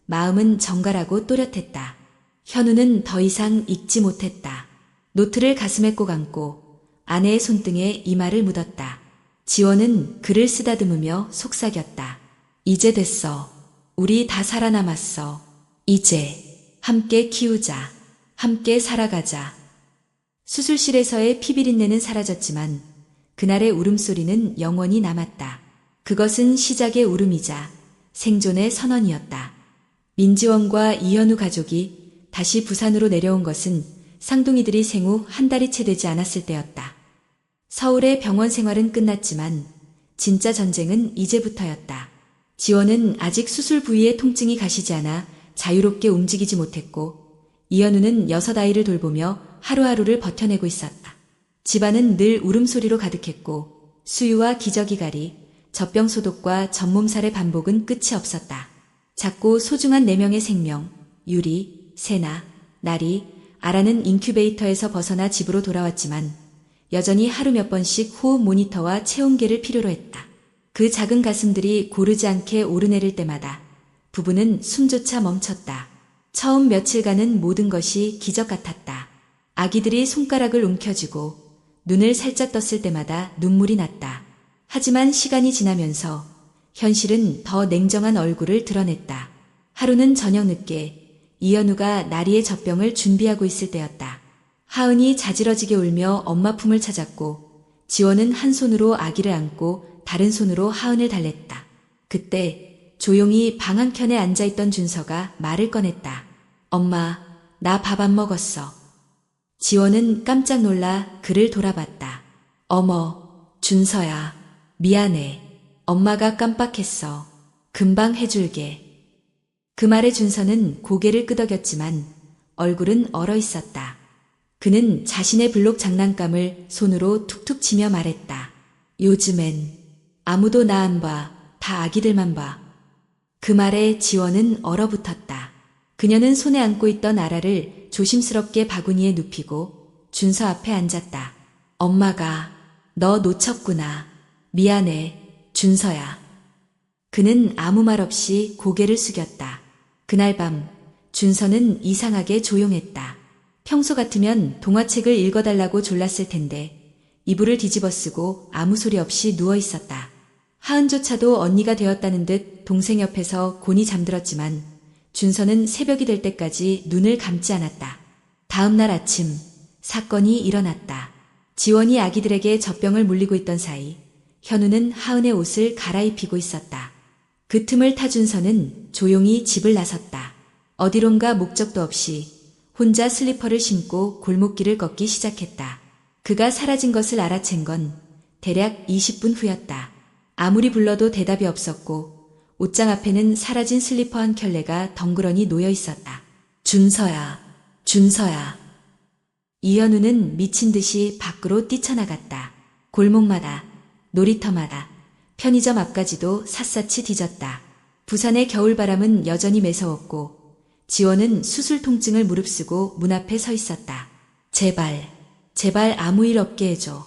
마음은 정갈하고 또렷했다. 현우는 더 이상 읽지 못했다. 노트를 가슴에 꼭 안고 아내의 손등에 이마를 묻었다. 지원은 글을 쓰다듬으며 속삭였다. 이제 됐어. 우리 다 살아남았어. 이제 함께 키우자. 함께 살아가자. 수술실에서의 피비린내는 사라졌지만 그날의 울음소리는 영원히 남았다. 그것은 시작의 울음이자 생존의 선언이었다. 민지원과 이현우 가족이 다시 부산으로 내려온 것은 쌍둥이들이 생후 한 달이 채 되지 않았을 때였다. 서울의 병원 생활은 끝났지만 진짜 전쟁은 이제부터였다. 지원은 아직 수술 부위의 통증이 가시지 않아 자유롭게 움직이지 못했고 이현우는 6아이를 돌보며 하루하루를 버텨내고 있었다. 집안은 늘 울음소리로 가득했고 수유와 기저귀갈이, 젖병 소독과 전몸살의 반복은 끝이 없었다. 작고 소중한 4명의 생명, 유리, 세나, 나리, 아라는 인큐베이터에서 벗어나 집으로 돌아왔지만 여전히 하루 몇 번씩 호흡 모니터와 체온계를 필요로 했다. 그 작은 가슴들이 고르지 않게 오르내릴 때마다 부부는 숨조차 멈췄다. 처음 며칠간은 모든 것이 기적 같았다. 아기들이 손가락을 움켜쥐고 눈을 살짝 떴을 때마다 눈물이 났다. 하지만 시간이 지나면서 현실은 더 냉정한 얼굴을 드러냈다. 하루는 저녁 늦게 이현우가 나리의 젖병을 준비하고 있을 때였다. 하은이 자지러지게 울며 엄마 품을 찾았고 지원은 한 손으로 아기를 안고 다른 손으로 하은을 달랬다. 그때 조용히 방 한켠에 앉아있던 준서가 말을 꺼냈다. 엄마, 나 밥 안 먹었어. 지원은 깜짝 놀라 그를 돌아봤다. 어머, 준서야. 미안해. 엄마가 깜빡했어. 금방 해줄게. 그 말에 준서는 고개를 끄덕였지만 얼굴은 얼어 있었다. 그는 자신의 블록 장난감을 손으로 툭툭 치며 말했다. 요즘엔 아무도 나 안 봐. 다 아기들만 봐. 그 말에 지원은 얼어붙었다. 그녀는 손에 안고 있던 아라를 조심스럽게 바구니에 눕히고 준서 앞에 앉았다. 엄마가 너 놓쳤구나. 미안해, 준서야. 그는 아무 말 없이 고개를 숙였다. 그날 밤 준서는 이상하게 조용했다. 평소 같으면 동화책을 읽어달라고 졸랐을 텐데 이불을 뒤집어 쓰고 아무 소리 없이 누워 있었다. 하은조차도 언니가 되었다는 듯 동생 옆에서 곤히 잠들었지만 준서는 새벽이 될 때까지 눈을 감지 않았다. 다음 날 아침 사건이 일어났다. 지원이 아기들에게 젖병을 물리고 있던 사이 현우는 하은의 옷을 갈아입히고 있었다. 그 틈을 타 준서는 조용히 집을 나섰다. 어디론가 목적도 없이 혼자 슬리퍼를 신고 골목길을 걷기 시작했다. 그가 사라진 것을 알아챈 건 대략 20분 후였다. 아무리 불러도 대답이 없었고 옷장 앞에는 사라진 슬리퍼 한 켤레가 덩그러니 놓여 있었다. 준서야, 준서야. 이현우는 미친 듯이 밖으로 뛰쳐나갔다. 골목마다, 놀이터마다, 편의점 앞까지도 샅샅이 뒤졌다. 부산의 겨울바람은 여전히 매서웠고 지원은 수술 통증을 무릅쓰고 문 앞에 서 있었다. 제발, 제발 아무 일 없게 해줘.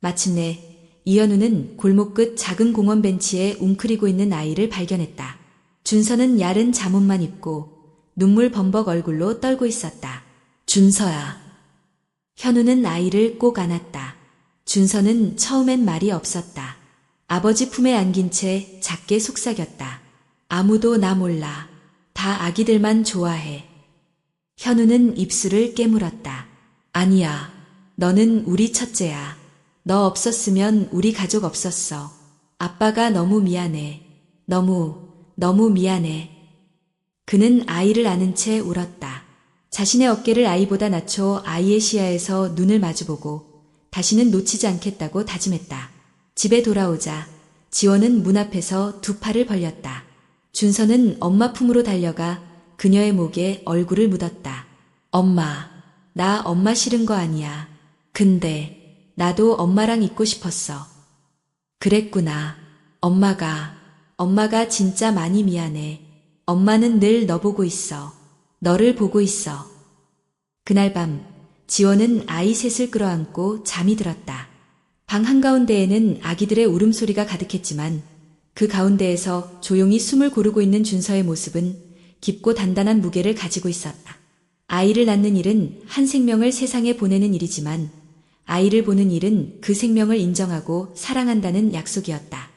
마침내 이현우는 골목 끝 작은 공원 벤치에 웅크리고 있는 아이를 발견했다. 준서는 야른 잠옷만 입고 눈물 범벅 얼굴로 떨고 있었다. 준서야. 현우는 아이를 꼭 안았다. 준서는 처음엔 말이 없었다. 아버지 품에 안긴 채 작게 속삭였다. 아무도 나 몰라. 다 아기들만 좋아해. 현우는 입술을 깨물었다. 아니야. 너는 우리 첫째야. 너 없었으면 우리 가족 없었어. 아빠가 너무 미안해. 너무 미안해. 그는 아이를 안은 채 울었다. 자신의 어깨를 아이보다 낮춰 아이의 시야에서 눈을 마주보고 다시는 놓치지 않겠다고 다짐했다. 집에 돌아오자 지원은 문 앞에서 두 팔을 벌렸다. 준서는 엄마 품으로 달려가 그녀의 목에 얼굴을 묻었다. 엄마, 나 엄마 싫은 거 아니야. 근데 나도 엄마랑 있고 싶었어. 그랬구나. 엄마가 진짜 많이 미안해. 엄마는 늘 너 보고 있어. 너를 보고 있어. 그날 밤 지원은 아이 셋을 끌어안고 잠이 들었다. 방 한가운데에는 아기들의 울음소리가 가득했지만 그 가운데에서 조용히 숨을 고르고 있는 준서의 모습은 깊고 단단한 무게를 가지고 있었다. 아이를 낳는 일은 한 생명을 세상에 보내는 일이지만 아이를 보는 일은 그 생명을 인정하고 사랑한다는 약속이었다.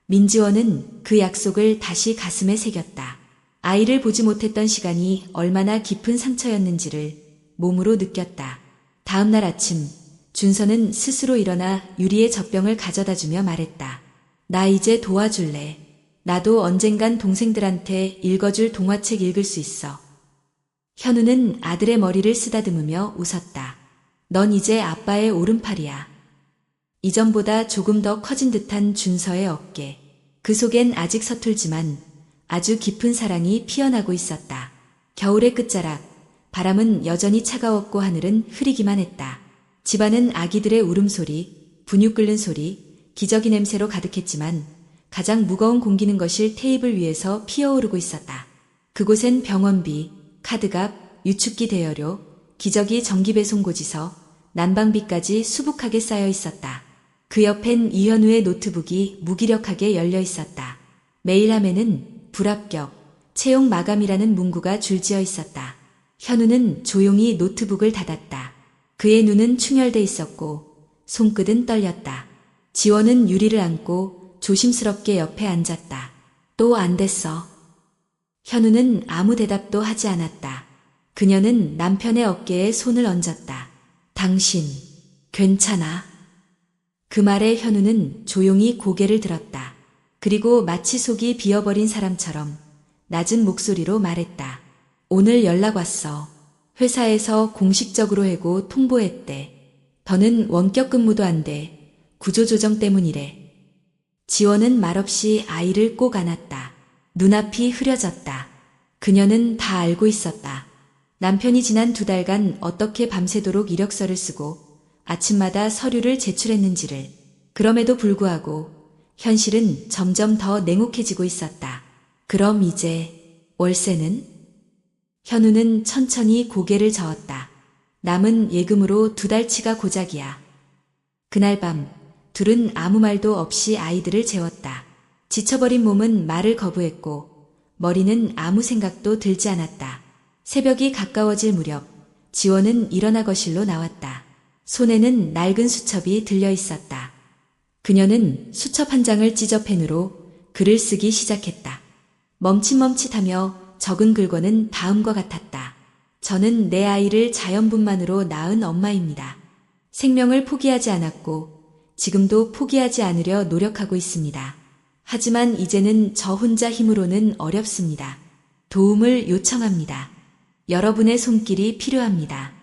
민지원은 그 약속을 다시 가슴에 새겼다. 아이를 보지 못했던 시간이 얼마나 깊은 상처였는지를 몸으로 느꼈다. 다음 날 아침 준서는 스스로 일어나 유리의 젖병을 가져다주며 말했다. 나 이제 도와줄래. 나도 언젠간 동생들한테 읽어줄 동화책 읽을 수 있어. 현우는 아들의 머리를 쓰다듬으며 웃었다. 넌 이제 아빠의 오른팔이야. 이전보다 조금 더 커진 듯한 준서의 어깨. 그 속엔 아직 서툴지만 아주 깊은 사랑이 피어나고 있었다. 겨울의 끝자락, 바람은 여전히 차가웠고 하늘은 흐리기만 했다. 집안은 아기들의 울음소리, 분유 끓는 소리, 기저귀 냄새로 가득했지만 가장 무거운 공기는 거실 테이블 위에서 피어오르고 있었다. 그곳엔 병원비, 카드값, 유축기 대여료, 기저귀 정기배송 고지서, 난방비까지 수북하게 쌓여 있었다. 그 옆엔 이현우의 노트북이 무기력하게 열려 있었다. 메일함에는 불합격, 채용 마감이라는 문구가 줄지어 있었다. 현우는 조용히 노트북을 닫았다. 그의 눈은 충혈돼 있었고 손끝은 떨렸다. 지원은 유리를 안고 조심스럽게 옆에 앉았다. 또 안 됐어. 현우는 아무 대답도 하지 않았다. 그녀는 남편의 어깨에 손을 얹었다. 당신, 괜찮아? 그 말에 현우는 조용히 고개를 들었다. 그리고 마치 속이 비어버린 사람처럼 낮은 목소리로 말했다. 오늘 연락 왔어. 회사에서 공식적으로 해고 통보했대. 더는 원격 근무도 안 돼. 구조조정 때문이래. 지원은 말없이 아이를 꼭 안았다. 눈앞이 흐려졌다. 그녀는 다 알고 있었다. 남편이 지난 2달간 어떻게 밤새도록 이력서를 쓰고 아침마다 서류를 제출했는지를. 그럼에도 불구하고 현실은 점점 더 냉혹해지고 있었다. 그럼 이제 월세는? 현우는 천천히 고개를 저었다. 남은 예금으로 2달치가 고작이야. 그날 밤 둘은 아무 말도 없이 아이들을 재웠다. 지쳐버린 몸은 말을 거부했고 머리는 아무 생각도 들지 않았다. 새벽이 가까워질 무렵 지원은 일어나 거실로 나왔다. 손에는 낡은 수첩이 들려 있었다. 그녀는 수첩 한 장을 찢어 펜으로 글을 쓰기 시작했다. 멈칫멈칫하며 적은 글과는 다음과 같았다. 저는 내 아이를 자연분만으로 낳은 엄마입니다. 생명을 포기하지 않았고 지금도 포기하지 않으려 노력하고 있습니다. 하지만 이제는 저 혼자 힘으로는 어렵습니다. 도움을 요청합니다. 여러분의 손길이 필요합니다.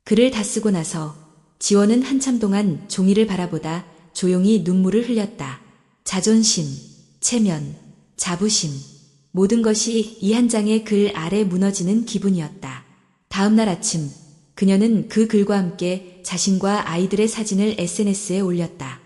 글을 다 쓰고 나서 지원은 한참 동안 종이를 바라보다 조용히 눈물을 흘렸다. 자존심, 체면, 자부심, 모든 것이 이 한 장의 글 아래 무너지는 기분이었다. 다음 날 아침 그녀는 그 글과 함께 자신과 아이들의 사진을 SNS에 올렸다.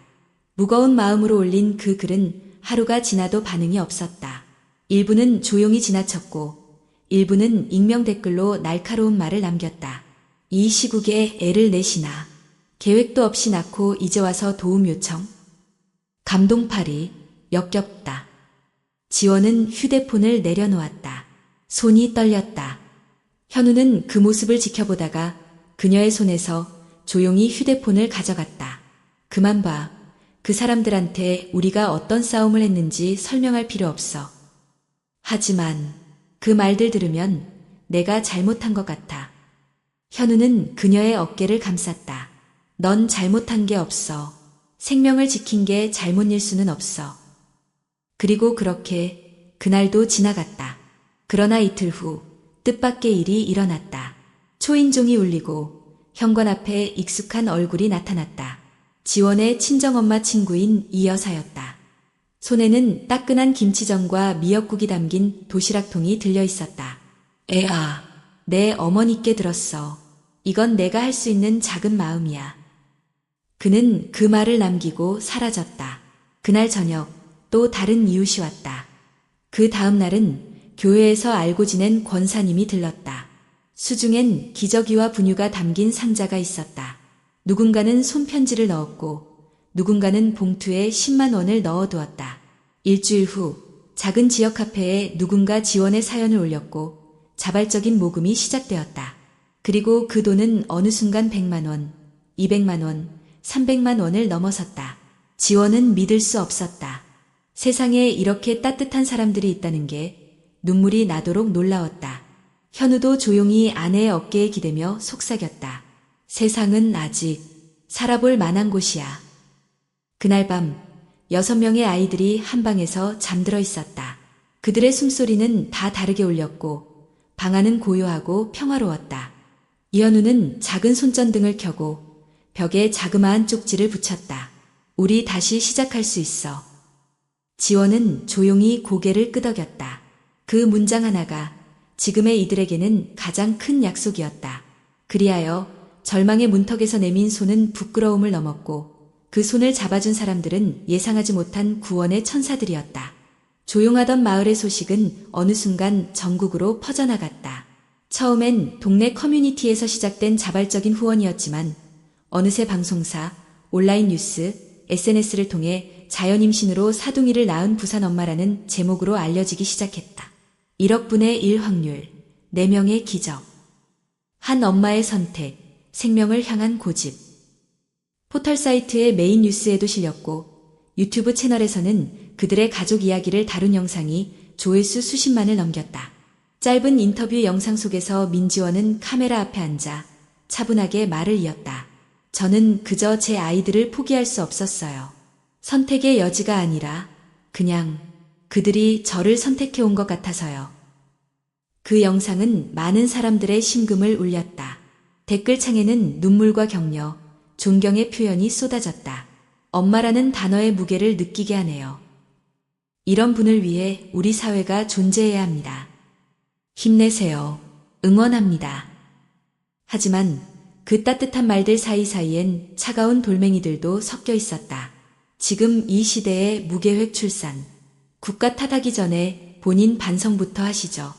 무거운 마음으로 올린 그 글은 하루가 지나도 반응이 없었다. 일부는 조용히 지나쳤고 일부는 익명 댓글로 날카로운 말을 남겼다. 이 시국에 애를 내시나. 계획도 없이 낳고 이제 와서 도움 요청? 감동팔이 역겹다. 지원은 휴대폰을 내려놓았다. 손이 떨렸다. 현우는 그 모습을 지켜보다가 그녀의 손에서 조용히 휴대폰을 가져갔다. 그만 봐. 그 사람들한테 우리가 어떤 싸움을 했는지 설명할 필요 없어. 하지만 그 말들 들으면 내가 잘못한 것 같아. 현우는 그녀의 어깨를 감쌌다. 넌 잘못한 게 없어. 생명을 지킨 게 잘못일 수는 없어. 그리고 그렇게 그날도 지나갔다. 그러나 이틀 후 뜻밖의 일이 일어났다. 초인종이 울리고 현관 앞에 익숙한 얼굴이 나타났다. 지원의 친정엄마 친구인 이 여사였다. 손에는 따끈한 김치전과 미역국이 담긴 도시락통이 들려 있었다. 애아, 내 어머니께 들었어. 이건 내가 할 수 있는 작은 마음이야. 그는 그 말을 남기고 사라졌다. 그날 저녁 또 다른 이웃이 왔다. 그 다음 날은 교회에서 알고 지낸 권사님이 들렀다. 수중엔 기저귀와 분유가 담긴 상자가 있었다. 누군가는 손편지를 넣었고 누군가는 봉투에 10만 원을 넣어두었다. 일주일 후 작은 지역 카페에 누군가 지원의 사연을 올렸고 자발적인 모금이 시작되었다. 그리고 그 돈은 어느 순간 100만 원, 200만 원, 300만 원을 넘어섰다. 지원은 믿을 수 없었다. 세상에 이렇게 따뜻한 사람들이 있다는 게 눈물이 나도록 놀라웠다. 현우도 조용히 아내의 어깨에 기대며 속삭였다. 세상은 아직 살아볼 만한 곳이야. 그날 밤 6명의 아이들이 한 방에서 잠들어 있었다. 그들의 숨소리는 다 다르게 울렸고 방 안은 고요하고 평화로웠다. 이현우는 작은 손전등을 켜고 벽에 자그마한 쪽지를 붙였다. 우리 다시 시작할 수 있어. 지원은 조용히 고개를 끄덕였다. 그 문장 하나가 지금의 이들에게는 가장 큰 약속이었다. 그리하여 절망의 문턱에서 내민 손은 부끄러움을 넘었고 그 손을 잡아준 사람들은 예상하지 못한 구원의 천사들이었다. 조용하던 마을의 소식은 어느 순간 전국으로 퍼져나갔다. 처음엔 동네 커뮤니티에서 시작된 자발적인 후원이었지만 어느새 방송사, 온라인 뉴스, SNS를 통해 자연임신으로 사둥이를 낳은 부산 엄마라는 제목으로 알려지기 시작했다. 1억 분의 1 확률, 4명의 기적. 한 엄마의 선택, 생명을 향한 고집. 포털 사이트의 메인 뉴스에도 실렸고 유튜브 채널에서는 그들의 가족 이야기를 다룬 영상이 조회수 수십만을 넘겼다. 짧은 인터뷰 영상 속에서 민지원은 카메라 앞에 앉아 차분하게 말을 이었다. 저는 그저 제 아이들을 포기할 수 없었어요. 선택의 여지가 아니라 그냥 그들이 저를 선택해온 것 같아서요. 그 영상은 많은 사람들의 심금을 울렸다. 댓글창에는 눈물과 격려, 존경의 표현이 쏟아졌다. 엄마라는 단어의 무게를 느끼게 하네요. 이런 분을 위해 우리 사회가 존재해야 합니다. 힘내세요. 응원합니다. 하지만 그 따뜻한 말들 사이사이엔 차가운 돌멩이들도 섞여 있었다. 지금 이 시대의 무계획 출산, 국가 탓하기 전에 본인 반성부터 하시죠.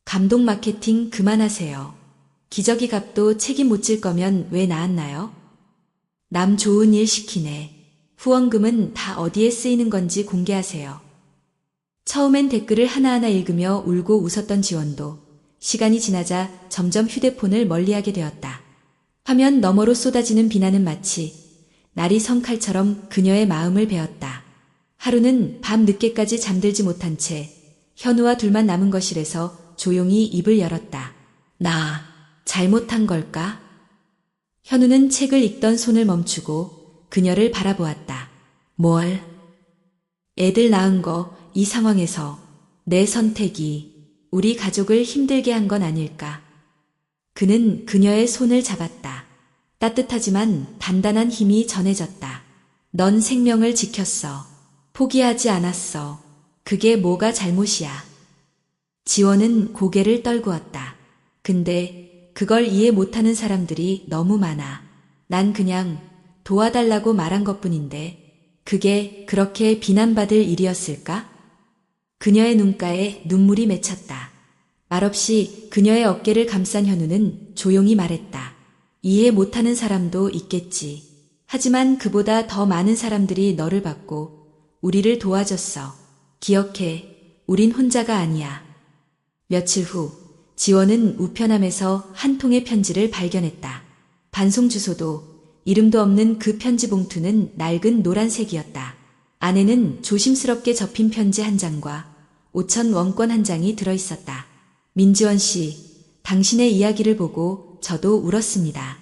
감동 마케팅 그만하세요. 기저귀 값도 책임 못 질 거면 왜 낳았나요? 남 좋은 일 시키네. 후원금은 다 어디에 쓰이는 건지 공개하세요. 처음엔 댓글을 하나하나 읽으며 울고 웃었던 지원도 시간이 지나자 점점 휴대폰을 멀리하게 되었다. 화면 너머로 쏟아지는 비난은 마치 날이 성칼처럼 그녀의 마음을 베었다. 하루는 밤 늦게까지 잠들지 못한 채 현우와 둘만 남은 거실에서 조용히 입을 열었다. 나 잘못한 걸까? 현우는 책을 읽던 손을 멈추고 그녀를 바라보았다. 뭘? 애들 낳은 거 이 상황에서 내 선택이 우리 가족을 힘들게 한 건 아닐까? 그는 그녀의 손을 잡았다. 따뜻하지만 단단한 힘이 전해졌다. 넌 생명을 지켰어. 포기하지 않았어. 그게 뭐가 잘못이야. 지원은 고개를 떨구었다. 근데 그걸 이해 못하는 사람들이 너무 많아. 난 그냥 도와달라고 말한 것뿐인데 그게 그렇게 비난받을 일이었을까? 그녀의 눈가에 눈물이 맺혔다. 말없이 그녀의 어깨를 감싼 현우는 조용히 말했다. 이해 못하는 사람도 있겠지. 하지만 그보다 더 많은 사람들이 너를 받고 우리를 도와줬어. 기억해. 우린 혼자가 아니야. 며칠 후 지원은 우편함에서 한 통의 편지를 발견했다. 반송 주소도 이름도 없는 그 편지 봉투는 낡은 노란색이었다. 안에는 조심스럽게 접힌 편지 한 장과 5,000원권 한 장이 들어있었다. 민지원 씨, 당신의 이야기를 보고 저도 울었습니다.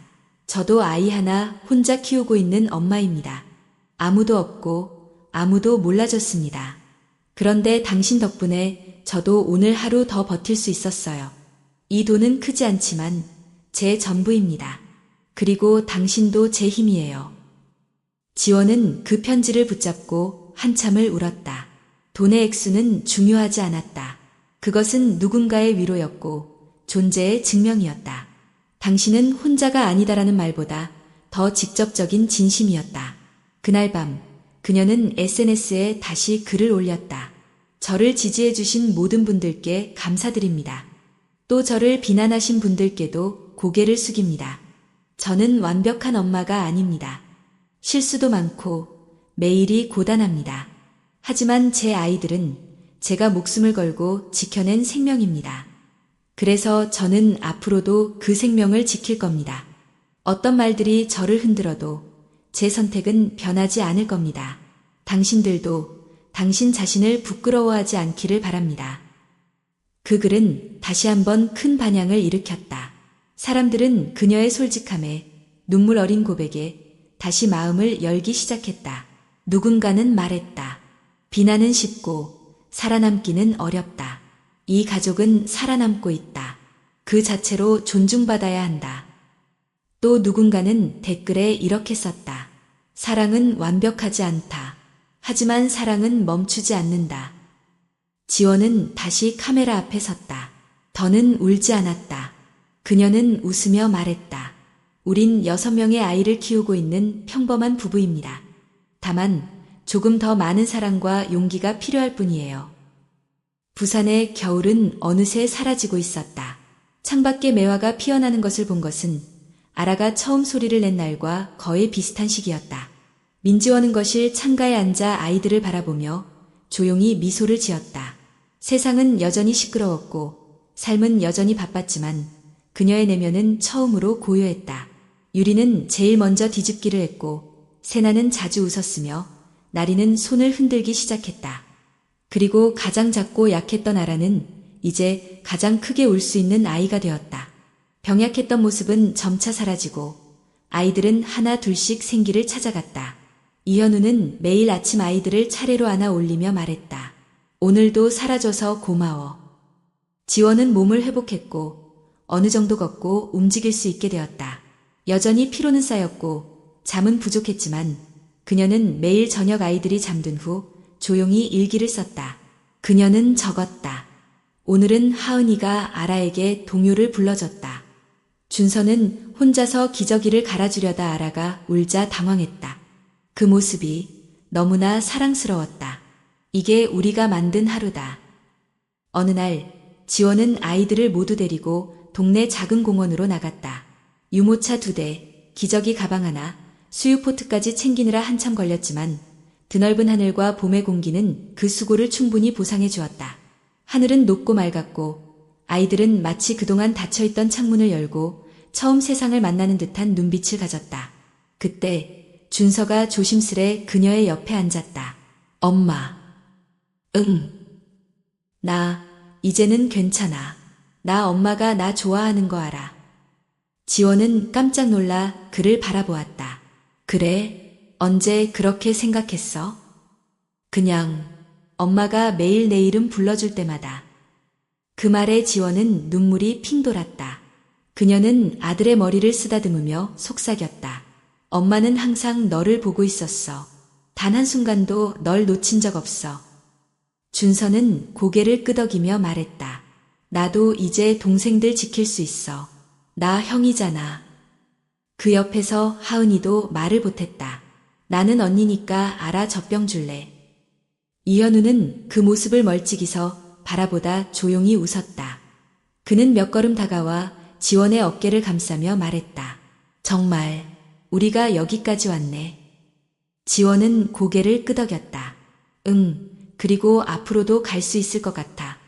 저도 아이 하나 혼자 키우고 있는 엄마입니다. 아무도 없고 아무도 몰라줬습니다. 그런데 당신 덕분에 저도 오늘 하루 더 버틸 수 있었어요. 이 돈은 크지 않지만 제 전부입니다. 그리고 당신도 제 힘이에요. 지원은 그 편지를 붙잡고 한참을 울었다. 돈의 액수는 중요하지 않았다. 그것은 누군가의 위로였고 존재의 증명이었다. 당신은 혼자가 아니다라는 말보다 더 직접적인 진심이었다. 그날 밤 그녀는 SNS에 다시 글을 올렸다. 저를 지지해주신 모든 분들께 감사드립니다. 또 저를 비난하신 분들께도 고개를 숙입니다. 저는 완벽한 엄마가 아닙니다. 실수도 많고 매일이 고단합니다. 하지만 제 아이들은 제가 목숨을 걸고 지켜낸 생명입니다. 그래서 저는 앞으로도 그 생명을 지킬 겁니다. 어떤 말들이 저를 흔들어도 제 선택은 변하지 않을 겁니다. 당신들도 당신 자신을 부끄러워하지 않기를 바랍니다. 그 글은 다시 한번 큰 반향을 일으켰다. 사람들은 그녀의 솔직함에 눈물 어린 고백에 다시 마음을 열기 시작했다. 누군가는 말했다. 비난은 쉽고 살아남기는 어렵다. 이 가족은 살아남고 있다. 그 자체로 존중받아야 한다. 또 누군가는 댓글에 이렇게 썼다. 사랑은 완벽하지 않다. 하지만 사랑은 멈추지 않는다. 지원은 다시 카메라 앞에 섰다. 더는 울지 않았다. 그녀는 웃으며 말했다. 우린 6명의 아이를 키우고 있는 평범한 부부입니다. 다만 조금 더 많은 사랑과 용기가 필요할 뿐이에요. 부산의 겨울은 어느새 사라지고 있었다. 창밖에 매화가 피어나는 것을 본 것은 아라가 처음 소리를 낸 날과 거의 비슷한 시기였다. 민지원은 거실 창가에 앉아 아이들을 바라보며 조용히 미소를 지었다. 세상은 여전히 시끄러웠고 삶은 여전히 바빴지만 그녀의 내면은 처음으로 고요했다. 유리는 제일 먼저 뒤집기를 했고 세나는 자주 웃었으며 나리는 손을 흔들기 시작했다. 그리고 가장 작고 약했던 아라는 이제 가장 크게 울 수 있는 아이가 되었다. 병약했던 모습은 점차 사라지고 아이들은 하나 둘씩 생기를 찾아갔다. 이현우는 매일 아침 아이들을 차례로 안아 올리며 말했다. 오늘도 살아줘서 고마워. 지원은 몸을 회복했고 어느 정도 걷고 움직일 수 있게 되었다. 여전히 피로는 쌓였고 잠은 부족했지만 그녀는 매일 저녁 아이들이 잠든 후 조용히 일기를 썼다. 그녀는 적었다. 오늘은 하은이가 아라에게 동요를 불러줬다. 준서는 혼자서 기저귀를 갈아주려다 아라가 울자 당황했다. 그 모습이 너무나 사랑스러웠다. 이게 우리가 만든 하루다. 어느 날 지원은 아이들을 모두 데리고 동네 작은 공원으로 나갔다. 유모차 2대, 기저귀 가방 하나, 수유포트까지 챙기느라 한참 걸렸지만 드넓은 하늘과 봄의 공기는 그 수고를 충분히 보상해 주었다. 하늘은 높고 맑았고 아이들은 마치 그동안 닫혀있던 창문을 열고 처음 세상을 만나는 듯한 눈빛을 가졌다. 그때 준서가 조심스레 그녀의 옆에 앉았다. 엄마. 응. 나 이제는 괜찮아. 나 엄마가 나 좋아하는 거 알아. 지원은 깜짝 놀라 그를 바라보았다. 그래? 언제 그렇게 생각했어? 그냥 엄마가 매일 내 이름 불러줄 때마다. 그 말에 지원은 눈물이 핑 돌았다. 그녀는 아들의 머리를 쓰다듬으며 속삭였다. 엄마는 항상 너를 보고 있었어. 단 한순간도 널 놓친 적 없어. 준서는 고개를 끄덕이며 말했다. 나도 이제 동생들 지킬 수 있어. 나 형이잖아. 그 옆에서 하은이도 말을 보탰다. 나는 언니니까 알아 젖병 줄래. 이현우는 그 모습을 멀찍이서 바라보다 조용히 웃었다. 그는 몇 걸음 다가와 지원의 어깨를 감싸며 말했다. 정말 우리가 여기까지 왔네. 지원은 고개를 끄덕였다. 응, 그리고 앞으로도 갈 수 있을 것 같아.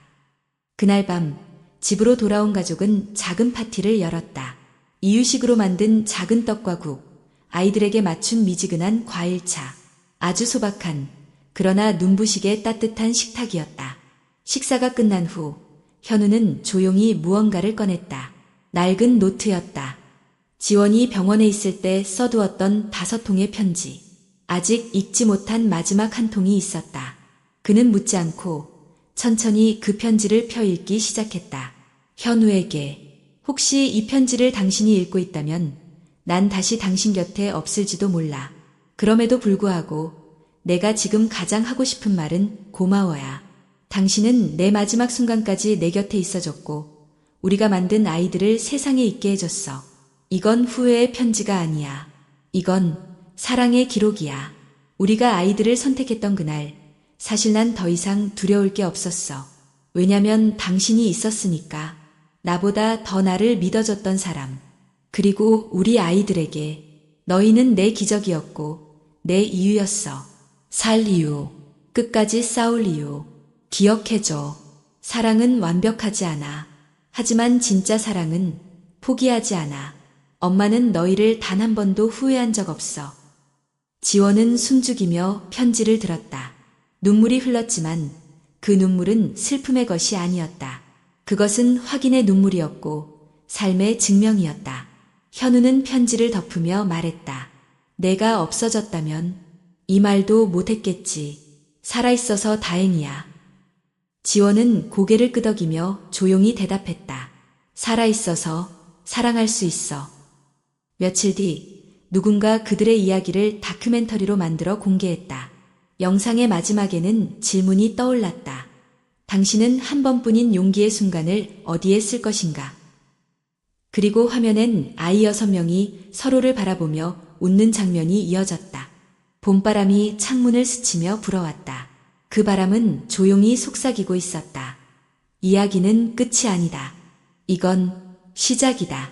그날 밤 집으로 돌아온 가족은 작은 파티를 열었다. 이유식으로 만든 작은 떡과 국, 아이들에게 맞춘 미지근한 과일차, 아주 소박한 그러나 눈부시게 따뜻한 식탁이었다. 식사가 끝난 후 현우는 조용히 무언가를 꺼냈다. 낡은 노트였다. 지원이 병원에 있을 때 써두었던 5통의 편지. 아직 읽지 못한 마지막 한 통이 있었다. 그는 묻지 않고 천천히 그 편지를 펴 읽기 시작했다. 현우에게 혹시 이 편지를 당신이 읽고 있다면 난 다시 당신 곁에 없을지도 몰라. 그럼에도 불구하고 내가 지금 가장 하고 싶은 말은 고마워야. 당신은 내 마지막 순간까지 내 곁에 있어줬고 우리가 만든 아이들을 세상에 있게 해줬어. 이건 후회의 편지가 아니야. 이건 사랑의 기록이야. 우리가 아이들을 선택했던 그날 사실 난 더 이상 두려울 게 없었어. 왜냐면 당신이 있었으니까. 나보다 더 나를 믿어줬던 사람. 그리고 우리 아이들에게 너희는 내 기적이었고 내 이유였어. 살 이유, 끝까지 싸울 이유. 기억해줘. 사랑은 완벽하지 않아. 하지만 진짜 사랑은 포기하지 않아. 엄마는 너희를 단 한 번도 후회한 적 없어. 지원은 숨죽이며 편지를 들었다. 눈물이 흘렀지만 그 눈물은 슬픔의 것이 아니었다. 그것은 확인의 눈물이었고 삶의 증명이었다. 현우는 편지를 덮으며 말했다. 내가 없어졌다면 이 말도 못했겠지. 살아있어서 다행이야. 지원은 고개를 끄덕이며 조용히 대답했다. 살아있어서 사랑할 수 있어. 며칠 뒤 누군가 그들의 이야기를 다큐멘터리로 만들어 공개했다. 영상의 마지막에는 질문이 떠올랐다. 당신은 한 번뿐인 용기의 순간을 어디에 쓸 것인가? 그리고 화면엔 아이 6명이 서로를 바라보며 웃는 장면이 이어졌다. 봄바람이 창문을 스치며 불어왔다. 그 바람은 조용히 속삭이고 있었다. 이야기는 끝이 아니다. 이건 시작이다.